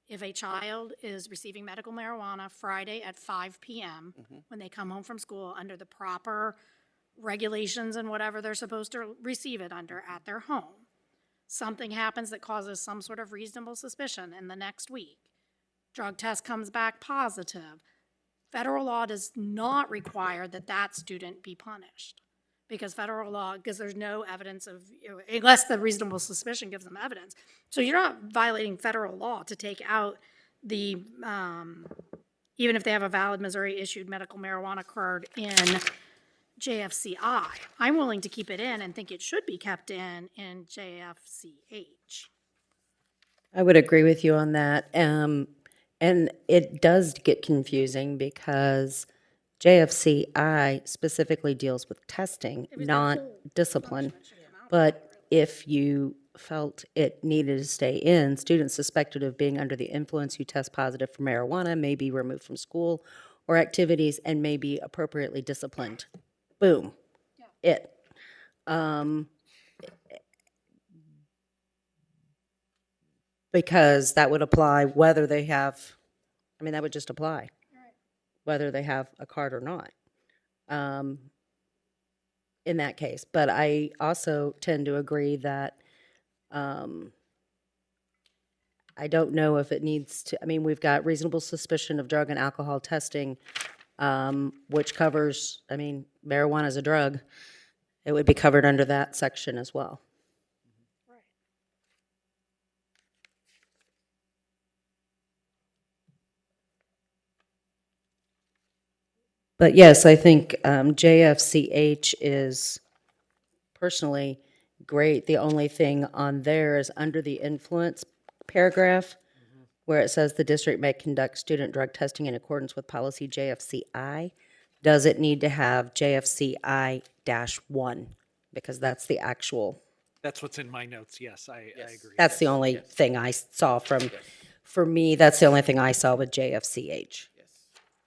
Speaker 5: If a child is receiving medical marijuana Friday at 5 p.m. when they come home from school under the proper regulations and whatever they're supposed to receive it under at their home, something happens that causes some sort of reasonable suspicion in the next week, drug test comes back positive, federal law does not require that that student be punished. Because federal law, because there's no evidence of, unless the reasonable suspicion gives them evidence. So you're not violating federal law to take out the, even if they have a valid Missouri-issued medical marijuana card in JFCI. I'm willing to keep it in and think it should be kept in JFCH.
Speaker 2: I would agree with you on that. And it does get confusing because JFCI specifically deals with testing, not discipline. But if you felt it needed to stay in, students suspected of being under the influence who test positive for marijuana may be removed from school or activities and may be appropriately disciplined. Boom. It. Because that would apply whether they have, I mean, that would just apply, whether they have a card or not, in that case. But I also tend to agree that I don't know if it needs to, I mean, we've got reasonable suspicion of drug and alcohol testing, which covers, I mean, marijuana is a drug. It would be covered under that section as well. But yes, I think JFCH is personally great. The only thing on there is under the influence paragraph, where it says the district may conduct student drug testing in accordance with policy JFCI. Does it need to have JFCI-1? Because that's the actual,
Speaker 1: That's what's in my notes, yes, I agree.
Speaker 2: that's the only thing I saw from, for me, that's the only thing I saw with JFCH.
Speaker 7: Yes,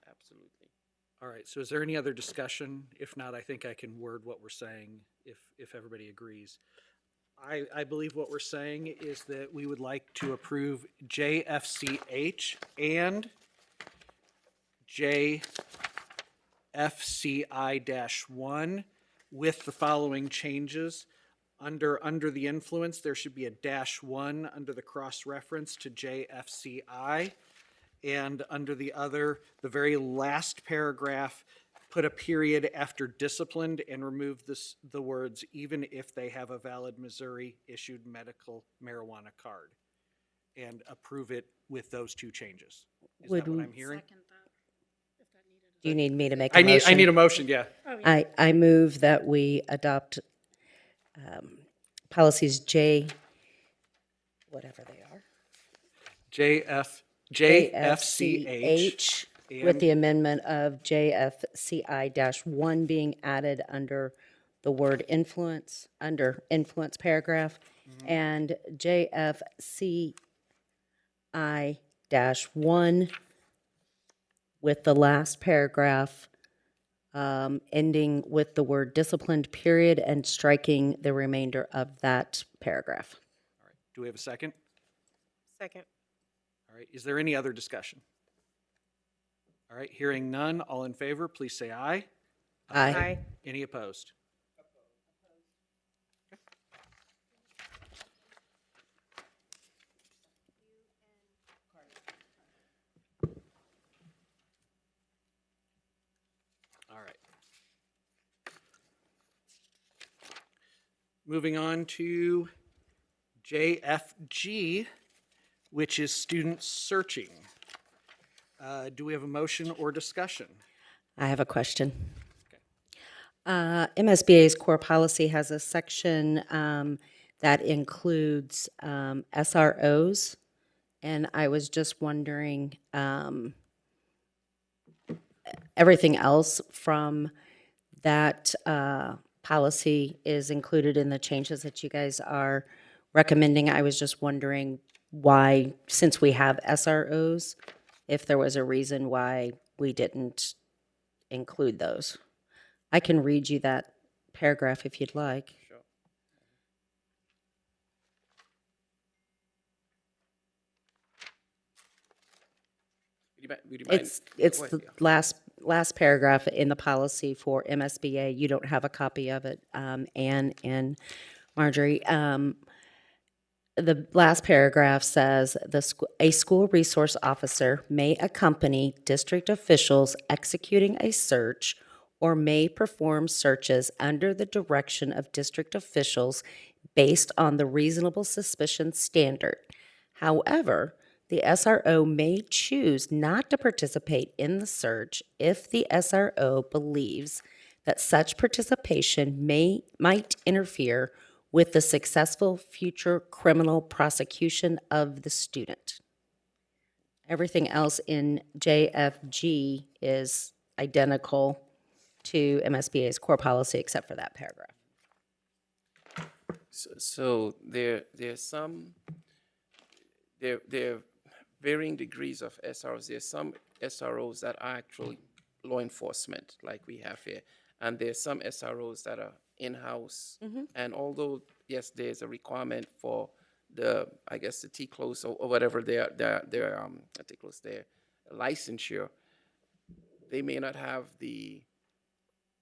Speaker 7: absolutely.
Speaker 1: All right, so is there any other discussion? If not, I think I can word what we're saying if everybody agrees. I believe what we're saying is that we would like to approve JFCH and JFCI-1 with the following changes. Under the influence, there should be a -1 under the cross-reference to JFCI. And under the very last paragraph, put a period after disciplined and remove the words, even if they have a valid Missouri-issued medical marijuana card. And approve it with those two changes. Is that what I'm hearing?
Speaker 2: Do you need me to make a motion?
Speaker 1: I need a motion, yeah.
Speaker 2: I move that we adopt policies whatever they are.
Speaker 1: JFCH.
Speaker 2: With the amendment of JFCI-1 being added under the word influence, under influence paragraph, and JFCI-1 with the last paragraph ending with the word disciplined period and striking the remainder of that paragraph.
Speaker 1: All right, do we have a second?
Speaker 10: Second.
Speaker 1: All right, is there any other discussion? All right, hearing none, all in favor, please say aye.
Speaker 2: Aye.
Speaker 1: Any opposed? All right. Moving on to JFG, which is student searching. Do we have a motion or discussion?
Speaker 2: I have a question. MSBA's core policy has a section that includes SROs, and I was just wondering, everything else from that policy is included in the changes that you guys are recommending. I was just wondering why, since we have SROs, if there was a reason why we didn't include those. I can read you that paragraph if you'd like.
Speaker 7: Sure. Would you mind?
Speaker 2: It's
Speaker 7: Go
Speaker 2: the
Speaker 7: ahead, yeah.
Speaker 2: last paragraph in the policy for MSBA. You don't have a copy of it, Anne and Marjorie. The last paragraph says, a school resource officer may accompany district officials executing a search or may perform searches under the direction of district officials based on the reasonable suspicion standard. However, the SRO may choose not to participate in the search if the SRO believes that such participation might interfere with the successful future criminal prosecution of the student. Everything else in JFG is identical to MSBA's core policy except for that paragraph.
Speaker 7: So there's some, there are varying degrees of SROs. There's some SROs that are actually law enforcement, like we have here, and there's some SROs that are in-house. And although, yes, there's a requirement for the, I guess, the T-close or whatever their T-close, their licensure, they may not have the,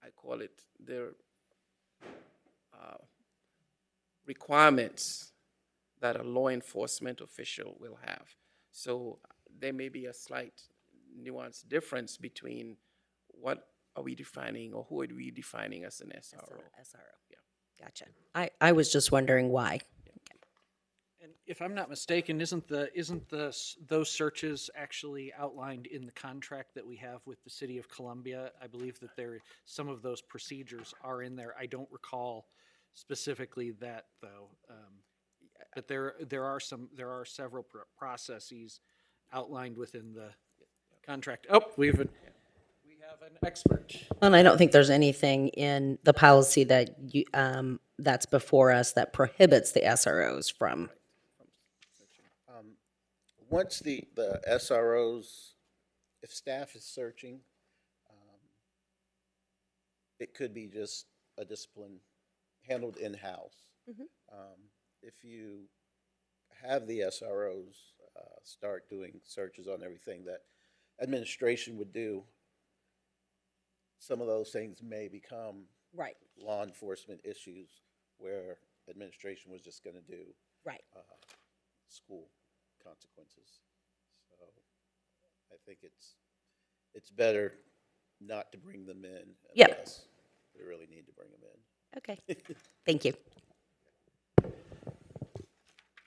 Speaker 7: I call it, their requirements that a law enforcement official will have. So there may be a slight nuance difference between what are we defining or who are we defining as an SRO. Yeah.
Speaker 2: Gotcha. I was just wondering why.
Speaker 1: And if I'm not mistaken, isn't those searches actually outlined in the contract that we have with the City of Columbia? I believe that some of those procedures are in there. I don't recall specifically that though. But there are several processes outlined within the contract. Oh, we have an expert.
Speaker 2: And I don't think there's anything in the policy that you, that's before us that prohibits the SROs from.
Speaker 6: Once the SROs, if staff is searching, it could be just a discipline handled in-house. If you have the SROs start doing searches on everything that administration would do, some of those things may become
Speaker 2: Right.
Speaker 6: law enforcement issues where administration was just going to do
Speaker 2: Right.
Speaker 6: school consequences. So I think it's better not to bring them in
Speaker 2: Yep.
Speaker 6: unless we really need to bring them in.
Speaker 2: Okay. Thank you.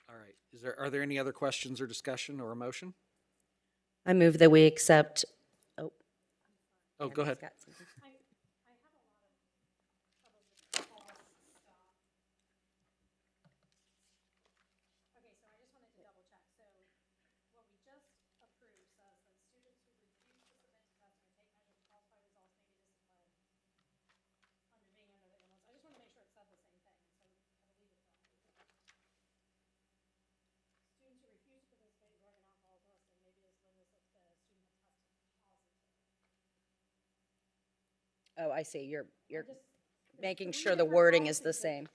Speaker 1: All right. Are there any other questions or discussion or a motion?
Speaker 2: I move that we accept.
Speaker 1: Oh, go ahead.
Speaker 2: Oh, I see. You're making sure the wording is the same.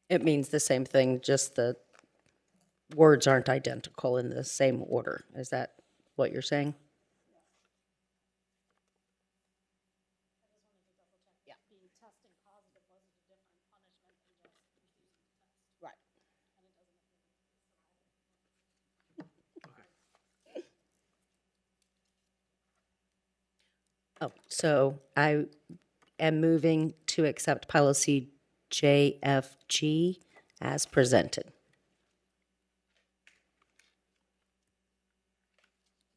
Speaker 2: It means the same thing, just the words aren't identical in the same order. Is that what you're saying? Oh, so I am moving to accept policy JFG as presented.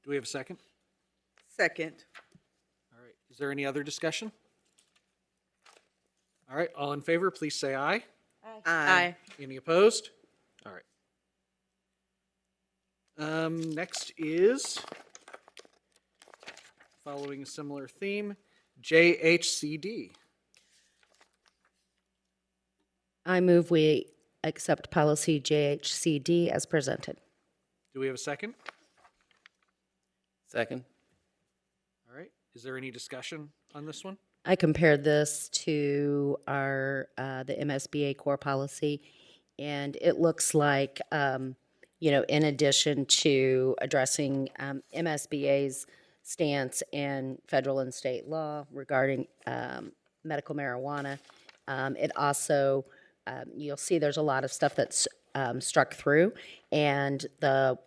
Speaker 1: Do we have a second?
Speaker 4: Second.
Speaker 1: All right. Is there any other discussion? All right. All in favor, please say aye.
Speaker 4: Aye.
Speaker 1: Any opposed? All right. Next is, following a similar theme, JHCD.
Speaker 2: I move we accept policy JHCD as presented.
Speaker 1: Do we have a second?
Speaker 7: Second.
Speaker 1: All right. Is there any discussion on this one?
Speaker 2: I compared this to our, the MSBA core policy, and it looks like, in addition to addressing MSBA's stance and federal and state law regarding medical marijuana, it also, you'll see there's a lot of stuff that's struck through, and the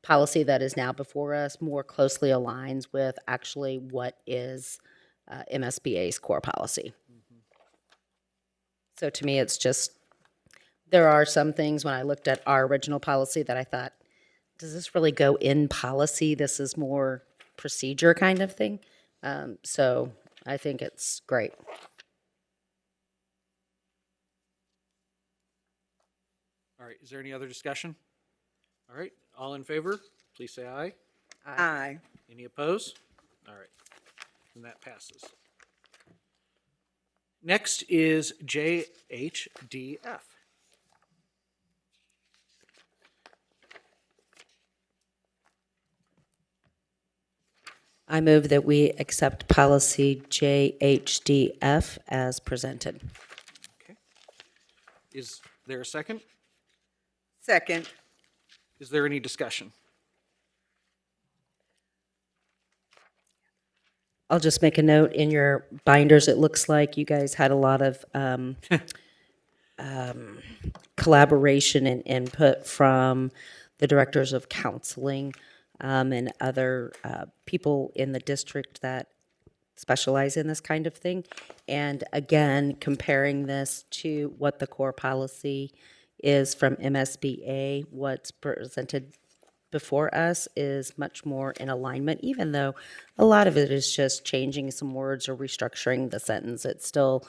Speaker 2: policy that is now before us more closely aligns with actually what is MSBA's core policy. So to me, it's just, there are some things when I looked at our original policy that I thought, does this really go in policy? This is more procedure kind of thing. So I think it's great.
Speaker 1: All right. Is there any other discussion? All right. All in favor, please say aye.
Speaker 4: Aye.
Speaker 1: Any opposed? All right. And that passes. Next is JHDF.
Speaker 2: I move that we accept policy JHDF as presented.
Speaker 1: Okay. Is there a second?
Speaker 4: Second.
Speaker 1: Is there any discussion?
Speaker 2: I'll just make a note in your binders. It looks like you guys had a lot of collaboration and input from the directors of counseling and other people in the district that specialize in this kind of thing. And again, comparing this to what the core policy is from MSBA, what's presented before us is much more in alignment, even though a lot of it is just changing some words or restructuring the sentence. It still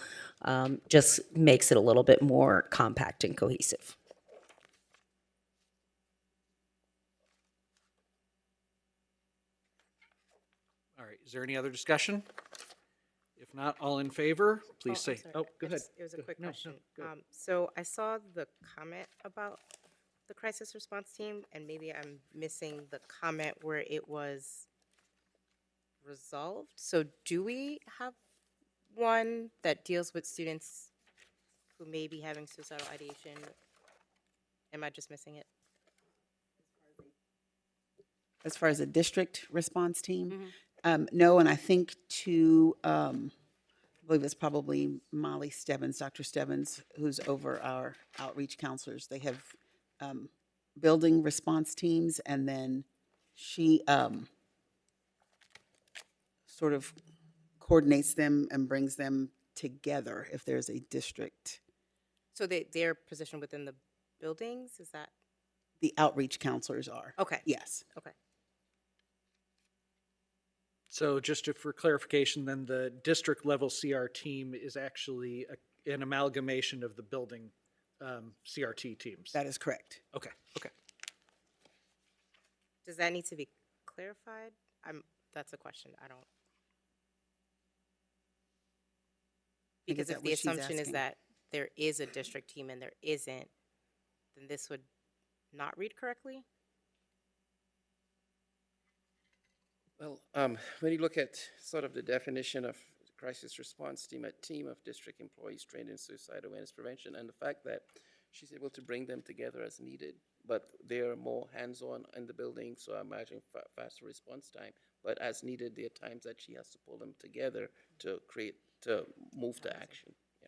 Speaker 2: just makes it a little bit more compact and cohesive.
Speaker 1: All right. Is there any other discussion? If not, all in favor, please say. Oh, go ahead.
Speaker 10: It was a
Speaker 1: Go-
Speaker 10: quick
Speaker 1: no, no,
Speaker 10: question.
Speaker 1: go ahead.
Speaker 10: So I saw the comment about the crisis response team, and maybe I'm missing the comment where it was resolved. So do we have one that deals with students who may be having suicidal ideation? Am I just missing it?
Speaker 3: As far as a district response team, no, and I think I believe it's probably Molly Stebbins, Dr. Stebbins, who's over our outreach counselors. They have building response teams, and then she sort of coordinates them and brings them together if there's a district.
Speaker 10: So they're positioned within the buildings? Is that?
Speaker 3: The outreach counselors are.
Speaker 10: Okay.
Speaker 3: Yes.
Speaker 10: Okay.
Speaker 1: So just for clarification, then the district level CR team is actually an amalgamation of the building CRT teams.
Speaker 3: That is correct.
Speaker 1: Okay, okay.
Speaker 10: Does that need to be clarified? That's a question. I don't.
Speaker 3: think, is
Speaker 10: Because
Speaker 3: that
Speaker 10: if the
Speaker 3: what she's
Speaker 10: assumption is
Speaker 3: asking?
Speaker 10: that there is a district team and there isn't, then this would not read correctly?
Speaker 7: Well, when you look at sort of the definition of crisis response team, a team of district employees trained in suicide awareness prevention, and the fact that she's able to bring them together as needed, but they're more hands-on in the building, so I imagine faster response time. But as needed, there are times that she has to pull them together to move to action. Yeah.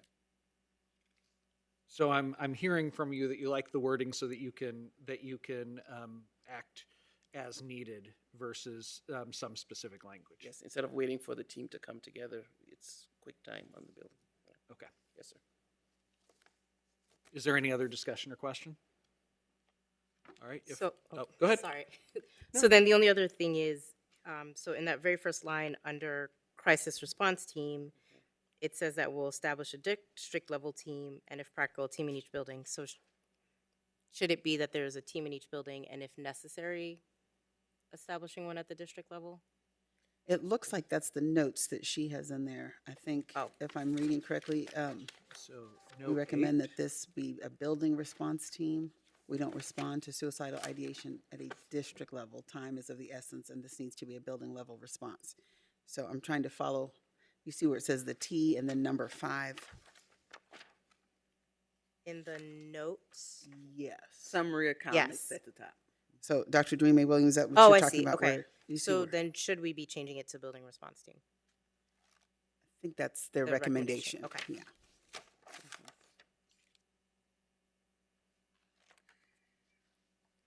Speaker 1: So I'm hearing from you that you like the wording so that you can act as needed versus some specific language.
Speaker 7: Yes, instead of waiting for the team to come together, it's quick time on the building.
Speaker 1: Okay.
Speaker 7: Yes, sir.
Speaker 1: Is there any other discussion or question? All right.
Speaker 10: So,
Speaker 1: go ahead.
Speaker 10: Sorry. So then the only other thing is, so in that very first line under crisis response team, it says that we'll establish a district level team and if practical, a team in each building. So should it be that there's a team in each building and if necessary, establishing one at the district level?
Speaker 3: It looks like that's the notes that she has in there. I think,
Speaker 10: Oh.
Speaker 3: if I'm reading correctly,
Speaker 1: So
Speaker 3: we recommend that this be a building response team. We don't respond to suicidal ideation at a district level. Time is of the essence, and this needs to be a building level response. So I'm trying to follow, you see where it says the T and then number 5?
Speaker 10: In the notes?
Speaker 3: Yes.
Speaker 4: Summary of comments
Speaker 10: Yes.
Speaker 4: at the top.
Speaker 3: So Dr. Dwayne May Williams, is that what
Speaker 10: Oh,
Speaker 3: you're
Speaker 10: I
Speaker 3: talking
Speaker 10: see,
Speaker 3: about?
Speaker 10: okay.
Speaker 3: where you see
Speaker 10: So
Speaker 3: where-
Speaker 10: then should we be changing it to building response team?
Speaker 3: I think that's their
Speaker 10: Their recommendation,
Speaker 3: recommendation.
Speaker 10: okay.
Speaker 3: Yeah.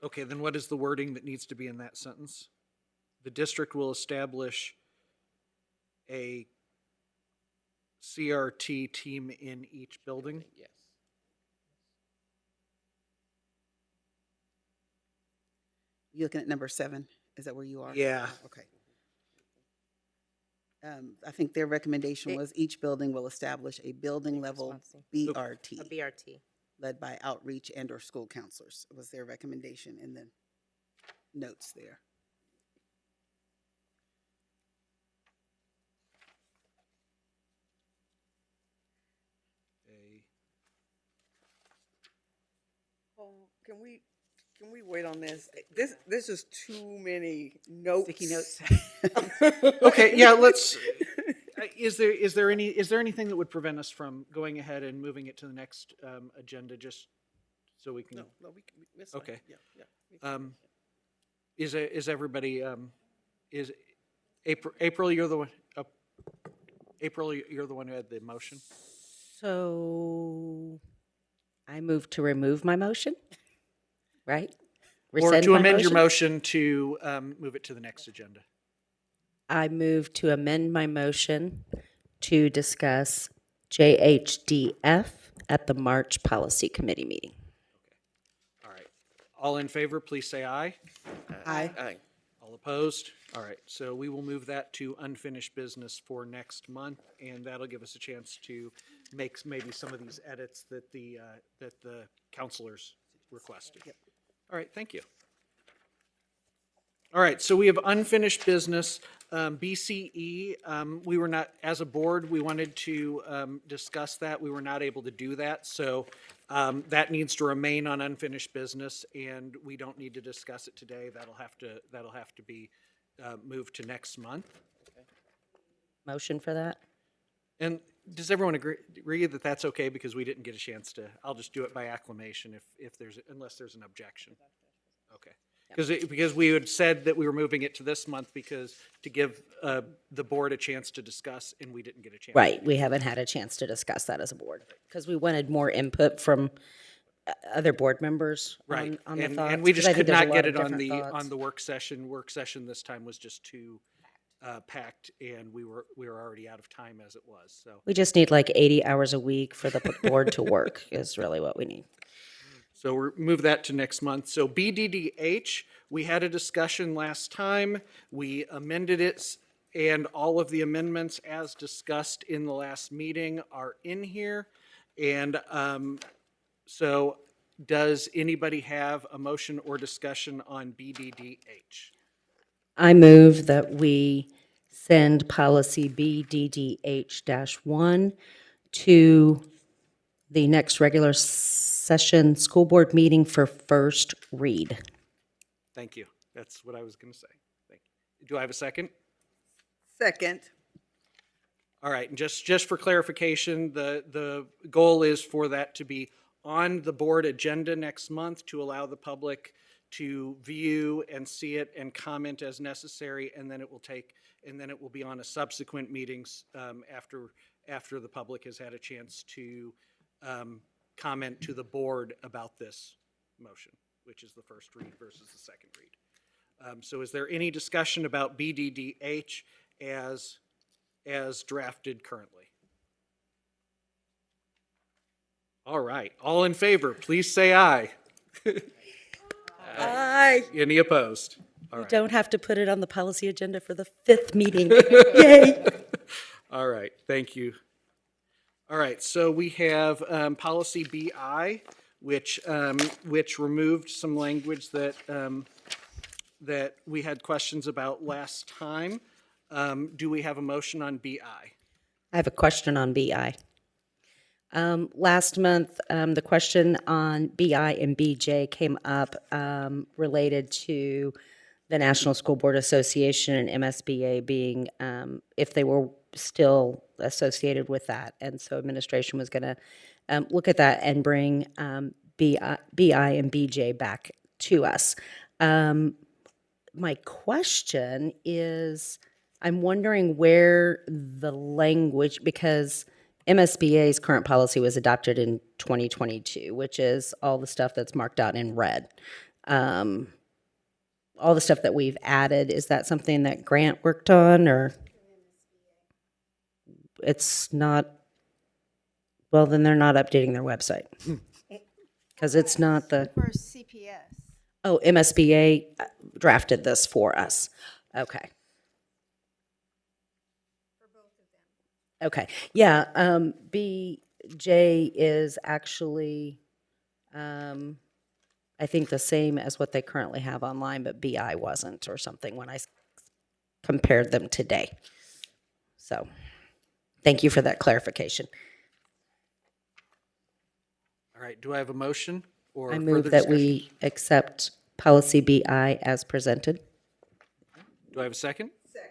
Speaker 1: Okay, then what is the wording that needs to be in that sentence? The district will establish a CRT team in each building.
Speaker 7: Yes.
Speaker 3: You looking at number 7? Is that where you are?
Speaker 1: Yeah.
Speaker 3: Okay. I think their recommendation
Speaker 10: It-
Speaker 3: was each building will establish a building level
Speaker 10: Response team.
Speaker 3: BRT
Speaker 10: A BRT.
Speaker 3: led by outreach and/or school counselors was their recommendation in the notes there.
Speaker 1: A-
Speaker 4: Oh, can we wait on this? This is too many notes.
Speaker 3: Sticky notes.
Speaker 1: Okay, yeah, let's, is there anything that would prevent us from going ahead and moving it to the next agenda just so we can?
Speaker 7: No, that's fine.
Speaker 1: Okay.
Speaker 7: Yeah, yeah. we can-
Speaker 1: Is everybody, is April, you're the one, April, you're the one who had the motion?
Speaker 2: So I move to remove my motion, right?
Speaker 1: Or
Speaker 2: Rescind
Speaker 1: to
Speaker 2: my
Speaker 1: amend your motion to move it to the next agenda?
Speaker 2: I move to amend my motion to discuss JHDF at the March Policy Committee meeting.
Speaker 1: All right. All in favor, please say aye.
Speaker 3: Aye.
Speaker 7: Aye.
Speaker 1: All opposed? All right, so we will move that to unfinished business for next month, and that'll give us a chance to make maybe some of these edits that the counselors requested. All right, thank you. All right, so we have unfinished business. BCE, we were not, as a board, we wanted to discuss that. We were not able to do that, so that needs to remain on unfinished business, and we don't need to discuss it today. That'll have to be moved to next month.
Speaker 2: Motion for that?
Speaker 1: And does everyone agree that that's okay, because we didn't get a chance to, I'll just do it by acclamation if there's, unless there's an objection. Okay. Because we had said that we were moving it to this month because to give the board a chance to discuss, and we didn't get a chance.
Speaker 2: Right, we haven't had a chance to discuss that as a board, because we wanted more input from other board members
Speaker 1: Right.
Speaker 2: on the
Speaker 1: And-
Speaker 2: thoughts.
Speaker 1: And we
Speaker 2: 'cause
Speaker 1: just
Speaker 2: I think
Speaker 1: could
Speaker 2: there's a
Speaker 1: not
Speaker 2: lot
Speaker 1: get
Speaker 2: of
Speaker 1: it on
Speaker 2: different thoughts.
Speaker 1: the work session. Work session this time was just too packed, and we were already out of time as it was, so.
Speaker 2: We just need like 80 hours a week for the board to work is really what we need.
Speaker 1: So we'll move that to next month. So BDDH, we had a discussion last time. We amended it, and all of the amendments as discussed in the last meeting are in here. And so does anybody have a motion or discussion on BDDH?
Speaker 2: I move that we send policy BDDH-1 to the next regular session school board meeting for first read.
Speaker 1: Thank you. That's what I was going to say. Thank you. Do I have a second?
Speaker 4: Second.
Speaker 1: All right, and just for clarification, the goal is for that to be on the board agenda next month to allow the public to view and see it and comment as necessary, and then it will be on a subsequent meetings after the public has had a chance to comment to the board about this motion, which is the first read versus the second read. So is there any discussion about BDDH as drafted currently? All right, all in favor, please say aye.
Speaker 2: Aye.
Speaker 1: Any opposed? All
Speaker 2: We
Speaker 1: right.
Speaker 2: don't have to put it on the policy agenda for the 5th meeting. Yay.
Speaker 1: All right, thank you. All right, so we have policy BI, which removed some language that we had questions about last time. Do we have a motion on BI?
Speaker 2: I have a question on BI. Last month, the question on BI and BJ came up related to the National School Board Association and MSBA being, if they were still associated with that. And so administration was going to look at that and bring BI and BJ back to us. My question is, I'm wondering where the language, because MSBA's current policy was adopted in 2022, which is all the stuff that's marked out in red. All the stuff that we've added, is that something that Grant worked on, or? It's not, well, then they're not updating their website. Because it's not the,
Speaker 11: For CPS.
Speaker 2: oh, MSBA drafted this for us. Okay. Okay, yeah, BJ is actually, I think the same as what they currently have online, but BI wasn't or something when I compared them today. So, thank you for that clarification.
Speaker 1: All right, do I have a motion or
Speaker 2: I
Speaker 1: further
Speaker 2: move that
Speaker 1: discussion?
Speaker 2: we accept policy BI as presented.
Speaker 1: Do I have a second? Second.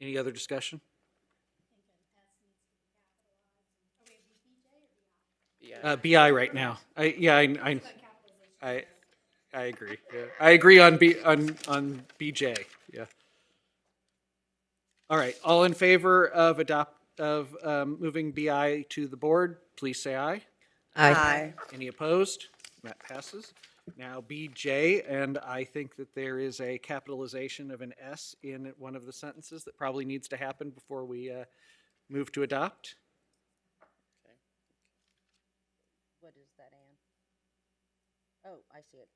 Speaker 1: Any other discussion? BI right now. I agree. Yeah. I agree on BJ. Yeah. All right. All in favor of moving BI to the board, please say aye.
Speaker 2: Aye.
Speaker 1: Any opposed? That passes. Now BJ, and I think that there is a capitalization of an S in one of the sentences that probably needs to happen before we move to adopt.
Speaker 2: What is that, Ann? Oh, I see it.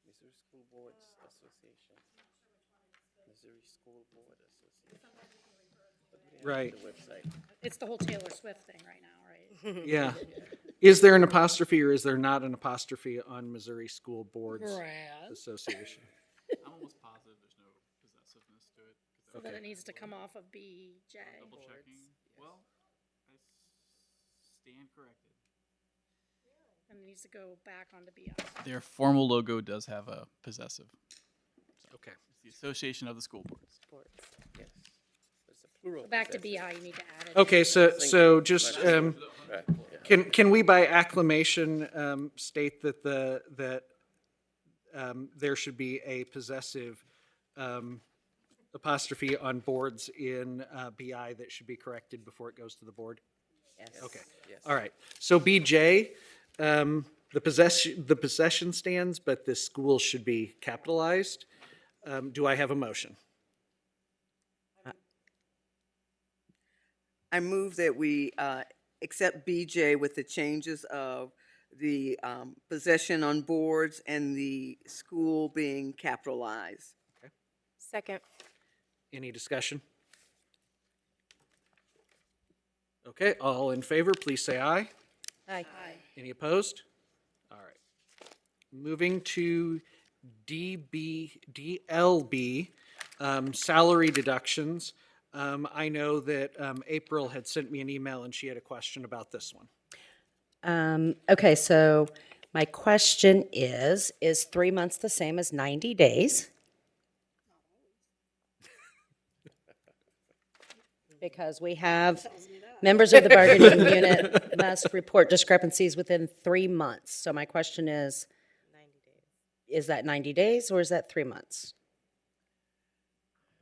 Speaker 7: Missouri School Boards Association. Missouri School Board Association.
Speaker 1: Right.
Speaker 7: The website.
Speaker 5: It's the whole Taylor Swift thing right now, right?
Speaker 1: Yeah. Is there an apostrophe or is there not an apostrophe on Missouri School Boards Association?
Speaker 9: I'm almost positive there's no possessiveness to it.
Speaker 5: So then it needs to come off of BJ.
Speaker 9: Double checking. Well, I stand corrected.
Speaker 5: And it needs to go back onto BI.
Speaker 9: Their formal logo does have a possessive.
Speaker 1: Okay.
Speaker 9: It's the Association of the School Boards.
Speaker 7: Yes. It's a plural.
Speaker 5: So back to
Speaker 7: possessive.
Speaker 5: BI, you need to add it.
Speaker 1: Okay, so just,
Speaker 7: Right, yeah.
Speaker 1: can we by acclamation state that there should be a possessive apostrophe on boards in BI that should be corrected before it goes to the board?
Speaker 2: Yes.
Speaker 1: Okay,
Speaker 7: Yes.
Speaker 1: all right. So BJ, the possession stands, but the school should be capitalized. Do I have a motion?
Speaker 4: I move that we accept BJ with the changes of the possession on boards and the school being capitalized.
Speaker 10: Second.
Speaker 1: Any discussion? Okay, all in favor, please say aye.
Speaker 2: Aye.
Speaker 1: Any opposed? All right. Moving to DLB, salary deductions. I know that April had sent me an email and she had a question about this one.
Speaker 2: Okay, so my question is 3 months the same as 90 days? because we have members of the bargaining unit must report discrepancies within 3 months. So my question is,
Speaker 10: 90 days.
Speaker 2: is that 90 days or is that 3 months?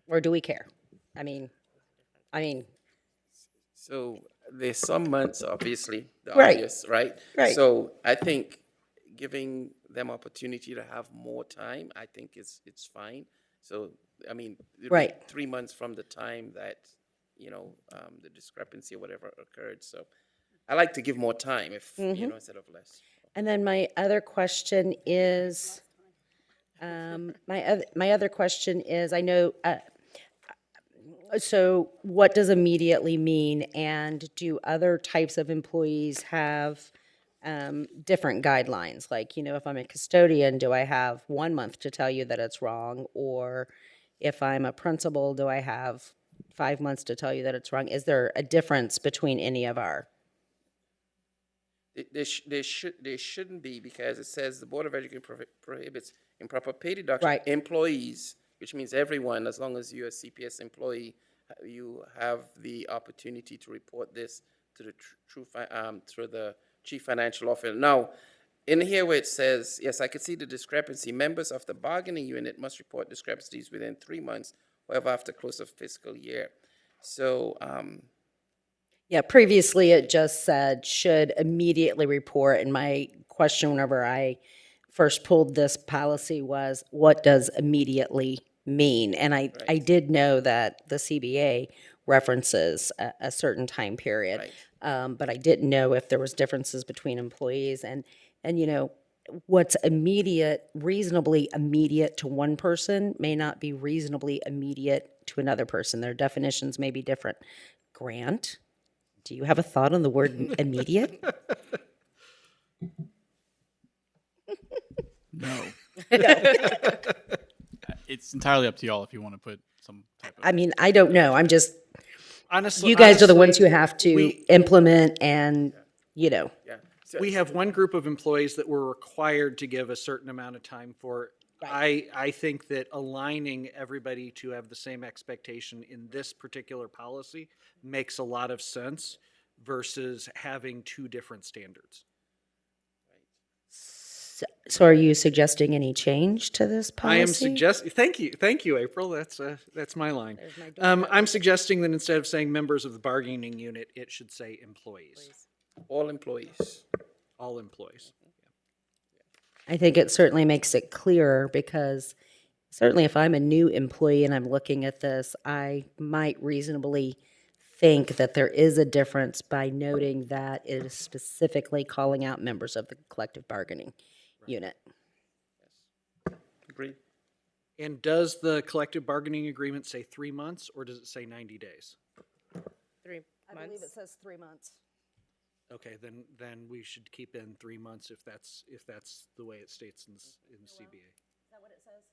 Speaker 2: Or do we care? I mean,
Speaker 7: So there's some months, obviously, the
Speaker 2: Right.
Speaker 7: obvious, right?
Speaker 2: Right.
Speaker 7: So I think giving them opportunity to have more time, I think it's fine. So, I mean, it'd be
Speaker 2: Right.
Speaker 7: 3 months from the time that, the discrepancy or whatever occurred. So I like to give more time if, instead of less.
Speaker 2: and then my other question is, my other question is, I know, so what does immediately mean? And do other types of employees have different guidelines? Like, if I'm a custodian, do I have 1 month to tell you that it's wrong? Or if I'm a principal, do I have 5 months to tell you that it's wrong? Is there a difference between any of our?
Speaker 7: There shouldn't be, because it says the Board of Education prohibits improper pay deduction.
Speaker 2: Right.
Speaker 7: Employees, which means everyone, as long as you're a CPS employee, you have the opportunity to report this to the through the chief financial officer. Now, in here where it says, yes, I can see the discrepancy. Members of the bargaining unit must report discrepancies within 3 months, however, after close of fiscal year. So,
Speaker 2: Yeah, previously it just said should immediately report, and my question whenever I first pulled this policy was, what does immediately mean? And I did know that the CBA references a certain time period, but I didn't know if there was differences between employees, and what's immediate, reasonably immediate to one person may not be reasonably immediate to another person. Their definitions may be different. Grant? Do you have a thought on the word immediate?
Speaker 9: No. It's entirely up to y'all if you want to put some type of.
Speaker 2: I mean, I don't know. I'm just,
Speaker 1: Honestly,
Speaker 2: you guys are the ones
Speaker 1: honestly,
Speaker 2: who have to
Speaker 1: we-
Speaker 2: implement and,
Speaker 7: yeah. So,
Speaker 1: We have one group of employees that we're required to give a certain amount of time for. I think that aligning everybody to have the same expectation in this particular policy makes a lot of sense versus having two different standards.
Speaker 2: so are you suggesting any change to this policy?
Speaker 1: I am thank you, April. That's my line. I'm suggesting that instead of saying members of the bargaining unit, it should say employees,
Speaker 7: all employees.
Speaker 1: all employees.
Speaker 2: I think it certainly makes it clearer because certainly if I'm a new employee and I'm looking at this, I might reasonably think that there is a difference by noting that it is specifically calling out members of the collective bargaining unit.
Speaker 7: Agreed.
Speaker 1: And does the collective bargaining agreement say 3 months or does it say 90 days?
Speaker 10: 3 months.
Speaker 2: says 3 months.
Speaker 1: Okay, then we should keep in 3 months if that's the way it states in the CBA.
Speaker 2: Is that what it says?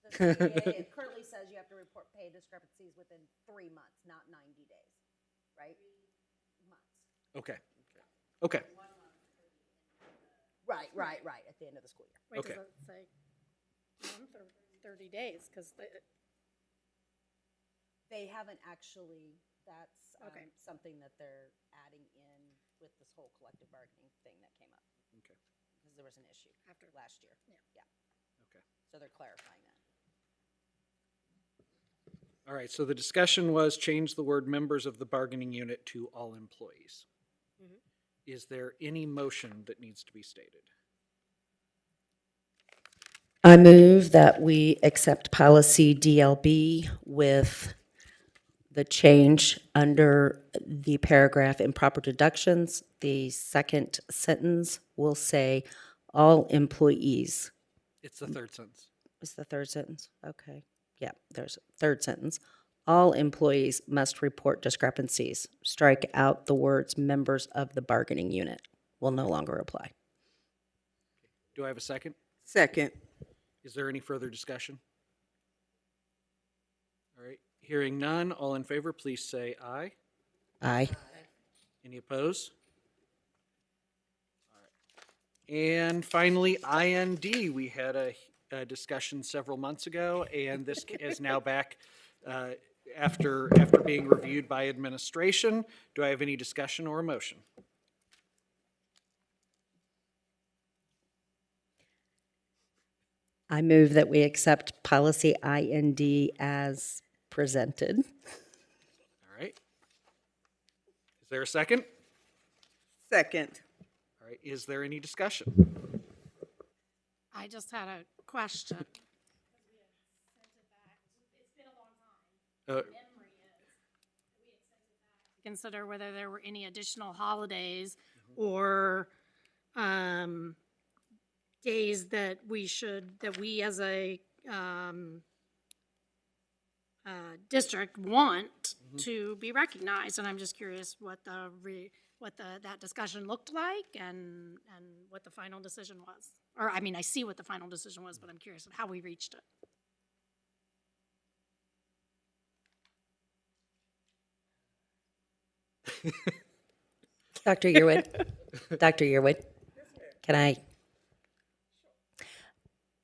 Speaker 2: The CBA, it currently says you have to report pay discrepancies within 3 months, not 90 days, right? Months.
Speaker 1: Okay.
Speaker 2: Right, at the end of the school year.
Speaker 5: Wait,
Speaker 1: Okay.
Speaker 5: does it say month or 30 days? Because
Speaker 2: They haven't actually, that's
Speaker 5: Okay.
Speaker 2: something that they're adding in with this whole collective bargaining thing that came up.
Speaker 1: Okay.
Speaker 2: Because there was an issue last year. Yeah.
Speaker 1: Okay.
Speaker 2: So they're clarifying that.
Speaker 1: All right, so the discussion was change the word members of the bargaining unit to all employees. Is there any motion that needs to be stated?
Speaker 2: I move that we accept policy DLB with the change under the paragraph improper deductions. The second sentence will say all employees.
Speaker 1: It's the third sentence.
Speaker 2: Is the third sentence? Okay. Yeah, there's a third sentence. All employees must report discrepancies. Strike out the words members of the bargaining unit will no longer apply.
Speaker 1: Do I have a second?
Speaker 4: Second.
Speaker 1: Is there any further discussion? All right, hearing none, all in favor, please say aye.
Speaker 2: Aye.
Speaker 1: Any opposed? All right. And finally, IND, we had a discussion several months ago, and this is now back after being reviewed by administration. Do I have any discussion or a motion?
Speaker 2: I move that we accept policy IND as presented.
Speaker 1: All right. Is there a second?
Speaker 4: Second.
Speaker 1: All right, is there any discussion?
Speaker 5: I just had a question.
Speaker 1: Uh,
Speaker 5: Consider whether there were any additional holidays or days that we as a district want to be recognized. And I'm just curious what that discussion looked like and what the final decision was. Or, I mean, I see what the final decision was, but I'm curious of how we reached it.
Speaker 2: Dr. Yearwood? Dr. Yearwood? Can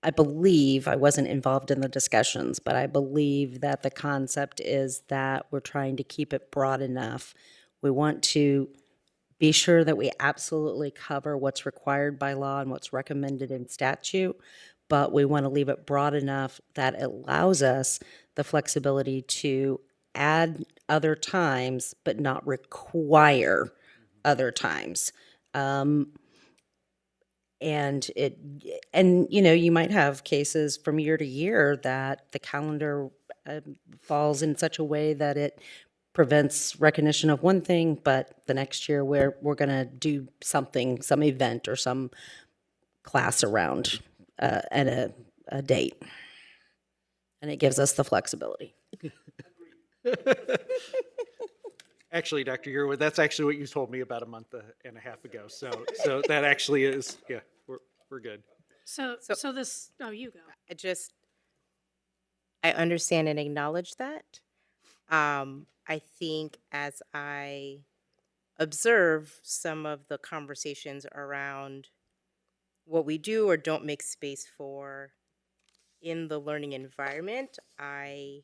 Speaker 2: I believe, I wasn't involved in the discussions, but I believe that the concept is that we're trying to keep it broad enough. We want to be sure that we absolutely cover what's required by law and what's recommended in statute, but we want to leave it broad enough that it allows us the flexibility to add other times, but not require other times. And you might have cases from year to year that the calendar falls in such a way that it prevents recognition of one thing, but the next year we're going to do something, some event or some class around at a date. And it gives us the flexibility.
Speaker 1: Actually, Dr. Yearwood, that's actually what you told me about a month and a half ago. So that actually is, yeah, we're good.
Speaker 5: So this, oh, you go.
Speaker 10: I understand and acknowledge that. I think as I observe some of the conversations around what we do or don't make space for in the learning environment, I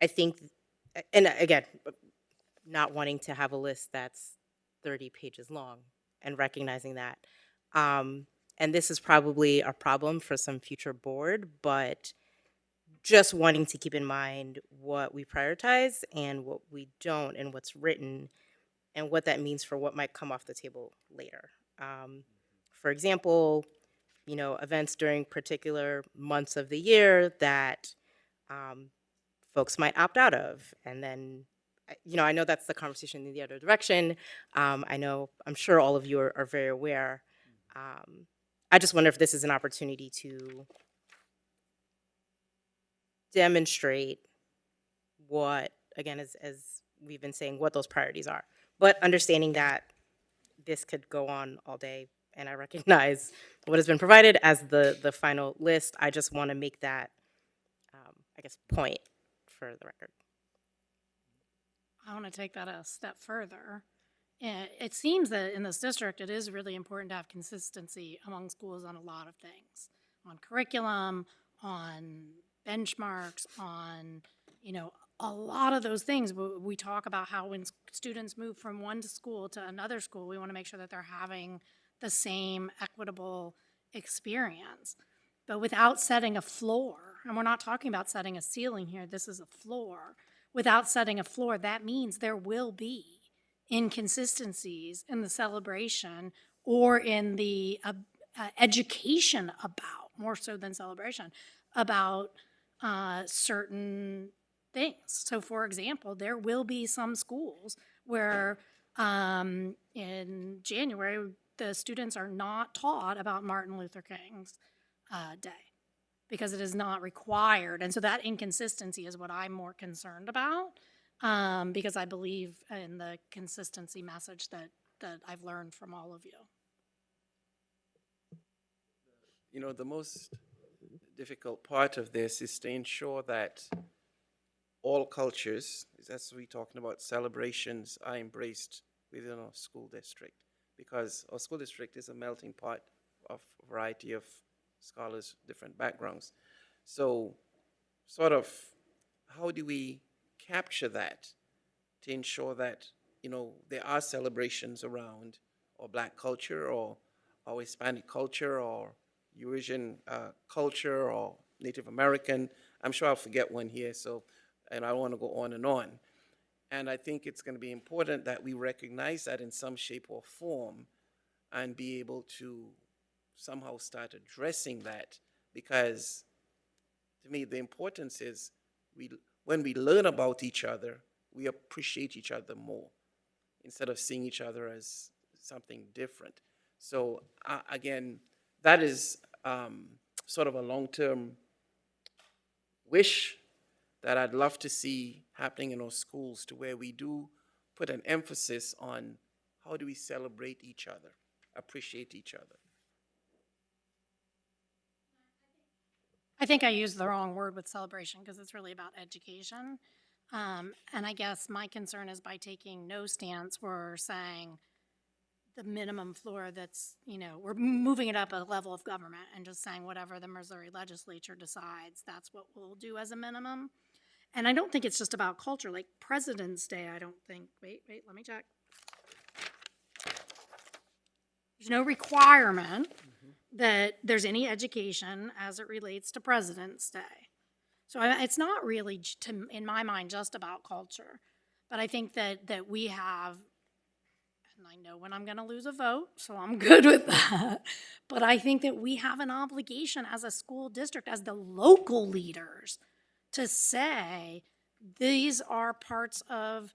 Speaker 10: think, and again, not wanting to have a list that's 30 pages long and recognizing that. And this is probably a problem for some future board, but just wanting to keep in mind what we prioritize and what we don't and what's written and what that means for what might come off the table later. For example, events during particular months of the year that folks might opt out of. And then, I know that's the conversation in the other direction. I'm sure all of you are very aware. I just wonder if this is an opportunity to demonstrate what, again, as we've been saying, what those priorities are. But understanding that this could go on all day, and I recognize what has been provided as the final list. I just want to make that, point for the record.
Speaker 5: I want to take that a step further. It seems that in this district, it is really important to have consistency among schools on a lot of things, on curriculum, on benchmarks, on, a lot of those things. We talk about how when students move from one school to another school, we want to make sure that they're having the same equitable experience, but without setting a floor. And we're not talking about setting a ceiling here. This is a floor. Without setting a floor, that means there will be inconsistencies in the celebration or in the education about, more so than celebration, about certain things. So, for example, there will be some schools where in January, the students are not taught about Martin Luther King's Day because it is not required. And so that inconsistency is what I'm more concerned about because I believe in the consistency message that I've learned from all of you.
Speaker 7: The most difficult part of this is to ensure that all cultures, as we're talking about, celebrations are embraced within our school district, because our school district is a melting pot of a variety of scholars, different backgrounds. So sort of how do we capture that to ensure that, you know, there are celebrations around or Black culture or Hispanic culture or Eurasian culture or Native American. I'm sure I'll forget one here, so, and I don't want to go on and on. And I think it's going to be important that we recognize that in some shape or form and be able to somehow start addressing that, because to me, the importance is when we learn about each other, we appreciate each other more instead of seeing each other as something different. So again, that is sort of a long-term wish that I'd love to see happening in our schools, to where we do put an emphasis on how do we celebrate each other, appreciate each other.
Speaker 5: I think I used the wrong word with celebration because it's really about education. And I guess my concern is by taking no stance, we're saying the minimum floor that's, you know, we're moving it up a level of government and just saying whatever the Missouri legislature decides, that's what we'll do as a minimum. And I don't think it's just about culture. Like President's Day, I don't think, wait, let me check. There's no requirement that there's any education as it relates to President's Day. So it's not really, in my mind, just about culture. But I think that we have, and I know when I'm going to lose a vote, so I'm good with that. But I think that we have an obligation as a school district, as the local leaders, to say these are parts of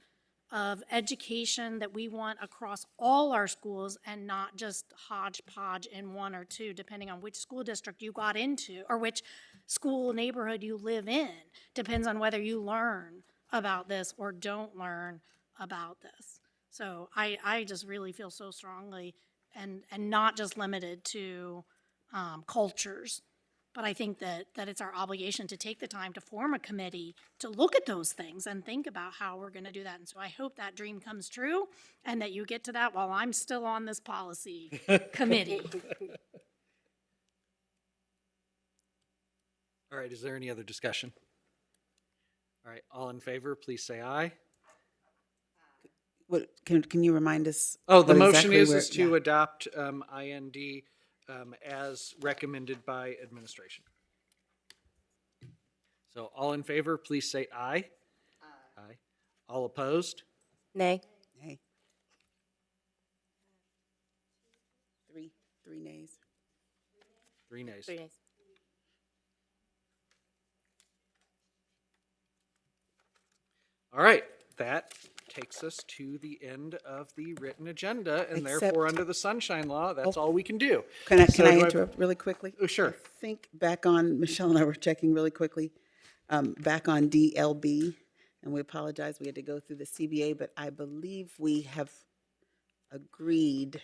Speaker 5: education that we want across all our schools and not just hodgepodge in one or two, depending on which school district you got into or which school neighborhood you live in. Depends on whether you learn about this or don't learn about this. So I just really feel so strongly, and not just limited to cultures, but I think that it's our obligation to take the time to form a committee to look at those things and think about how we're going to do that. And so I hope that dream comes true and that you get to that while I'm still on this policy committee.
Speaker 1: All right, is there any other discussion? All right, all in favor, please say aye.
Speaker 3: What, can you remind us?
Speaker 1: Oh, the
Speaker 3: what
Speaker 1: motion
Speaker 3: exactly
Speaker 1: is to
Speaker 3: yeah.
Speaker 1: adopt IND as recommended by administration. So all in favor, please say aye. Aye. All opposed?
Speaker 10: Nay.
Speaker 3: Hey. Three nays.
Speaker 1: 3 nays.
Speaker 10: 3 nays.
Speaker 1: All right, that takes us to the end of the written agenda, and
Speaker 3: Except-
Speaker 1: therefore, under the Sunshine Law, that's all we can do.
Speaker 3: Can I
Speaker 1: So do I-
Speaker 3: interrupt really quickly?
Speaker 1: Oh, sure.
Speaker 3: I think back on, Michelle and I were checking really quickly, back on DLB, and we apologize, we had to go through the CBA, but I believe we have agreed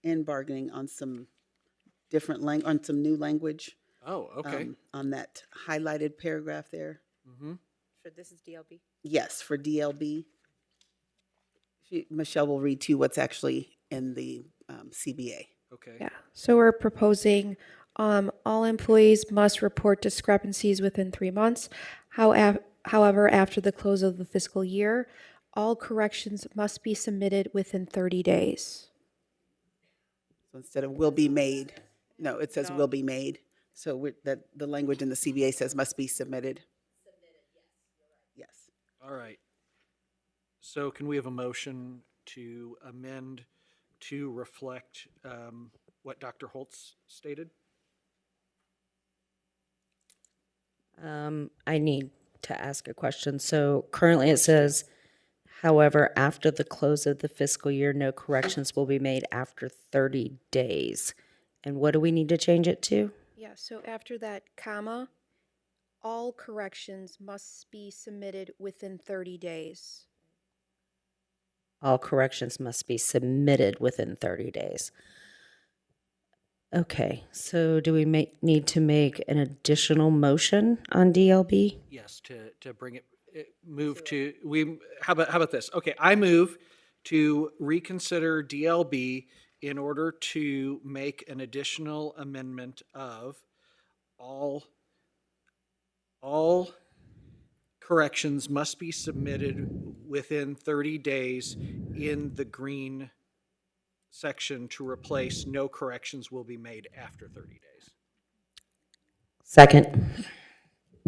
Speaker 3: in bargaining on some different on some new language.
Speaker 1: Oh, okay.
Speaker 3: On that highlighted paragraph there.
Speaker 10: So this is DLB?
Speaker 3: Yes, for DLB. Michelle will read to you what's actually in the CBA.
Speaker 1: Okay.
Speaker 11: Yeah, so we're proposing all employees must report discrepancies within 3 months. However, after the close of the fiscal year, all corrections must be submitted within 30 days.
Speaker 3: So instead of will be made, no, it says will be made. So the language in the CBA says must be submitted. Yes.
Speaker 1: All right. So can we have a motion to amend to reflect what Dr. Holtz stated?
Speaker 2: I need to ask a question. So currently it says, however, after the close of the fiscal year, no corrections will be made after 30 days. And what do we need to change it to?
Speaker 11: Yeah, so after that comma, all corrections must be submitted within 30 days.
Speaker 2: All corrections must be submitted within 30 days. Okay, so do we need to make an additional motion on DLB?
Speaker 1: Yes, to bring it, how about this? Okay, I move to reconsider DLB in order to make an additional amendment of all corrections must be submitted within 30 days in the green section to replace no corrections will be made after 30 days.
Speaker 2: Second.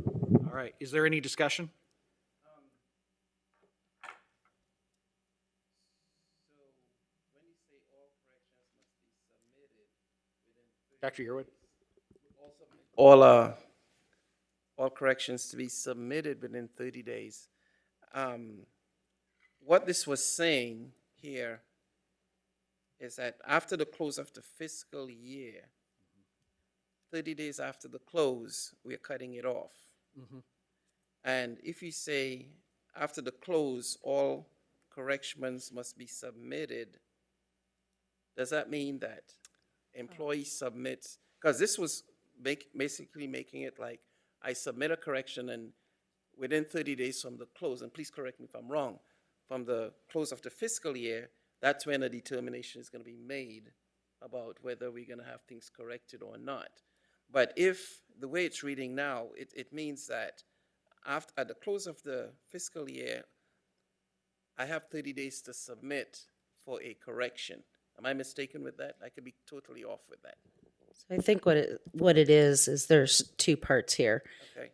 Speaker 1: All right, is there any discussion? Dr. Yearwood?
Speaker 7: All corrections to be submitted within 30 days. What this was saying here is that after the close of the fiscal year, 30 days after the close, we're cutting it off. And if you say after the close, all corrections must be submitted, does that mean that employee submits, because this was basically making it like, I submit a correction and within 30 days from the close, and please correct me if I'm wrong, from the close of the fiscal year, that's when a determination is going to be made about whether we're going to have things corrected or not. But if the way it's reading now, it means that at the close of the fiscal year, I have 30 days to submit for a correction. Am I mistaken with that? I could be totally off with that.
Speaker 2: So I think what it is there's two parts here.
Speaker 7: Okay.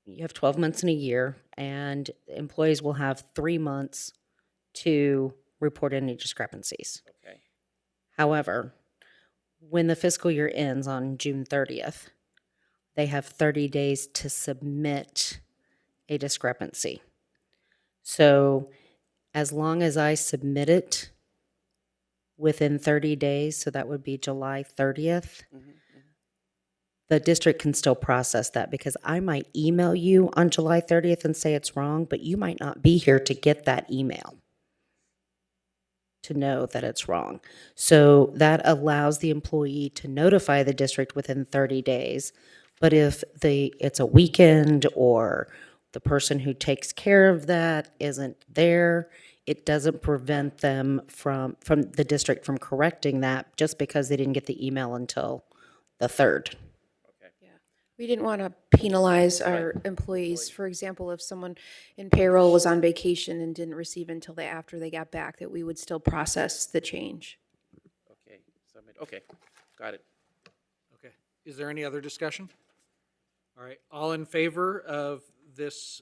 Speaker 2: You have 12 months in a year, and employees will have 3 months to report any discrepancies.
Speaker 7: Okay.
Speaker 2: However, when the fiscal year ends on June 30th, they have 30 days to submit a discrepancy. So as long as I submit it within 30 days, so that would be July 30th, the district can still process that, because I might email you on July 30th and say it's wrong, but you might not be here to get that email to know that it's wrong. So that allows the employee to notify the district within 30 days. But if it's a weekend or the person who takes care of that isn't there, it doesn't prevent them from the district from correcting that just because they didn't get the email until the 3rd.
Speaker 11: We didn't want to penalize our employees. For example, if someone in payroll was on vacation and didn't receive until after they got back, that we would still process the change.
Speaker 7: Okay. Submit. Okay. Got it.
Speaker 1: Okay, is there any other discussion? All right, all in favor of this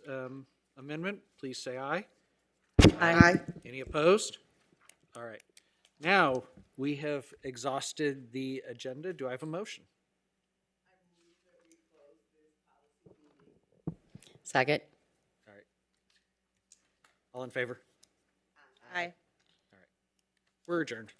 Speaker 1: amendment, please say aye.
Speaker 4: Aye.
Speaker 1: Any opposed? All right, now we have exhausted the agenda. Do I have a motion?
Speaker 2: Second.
Speaker 1: All right. All in favor?
Speaker 10: Aye.
Speaker 1: We're adjourned.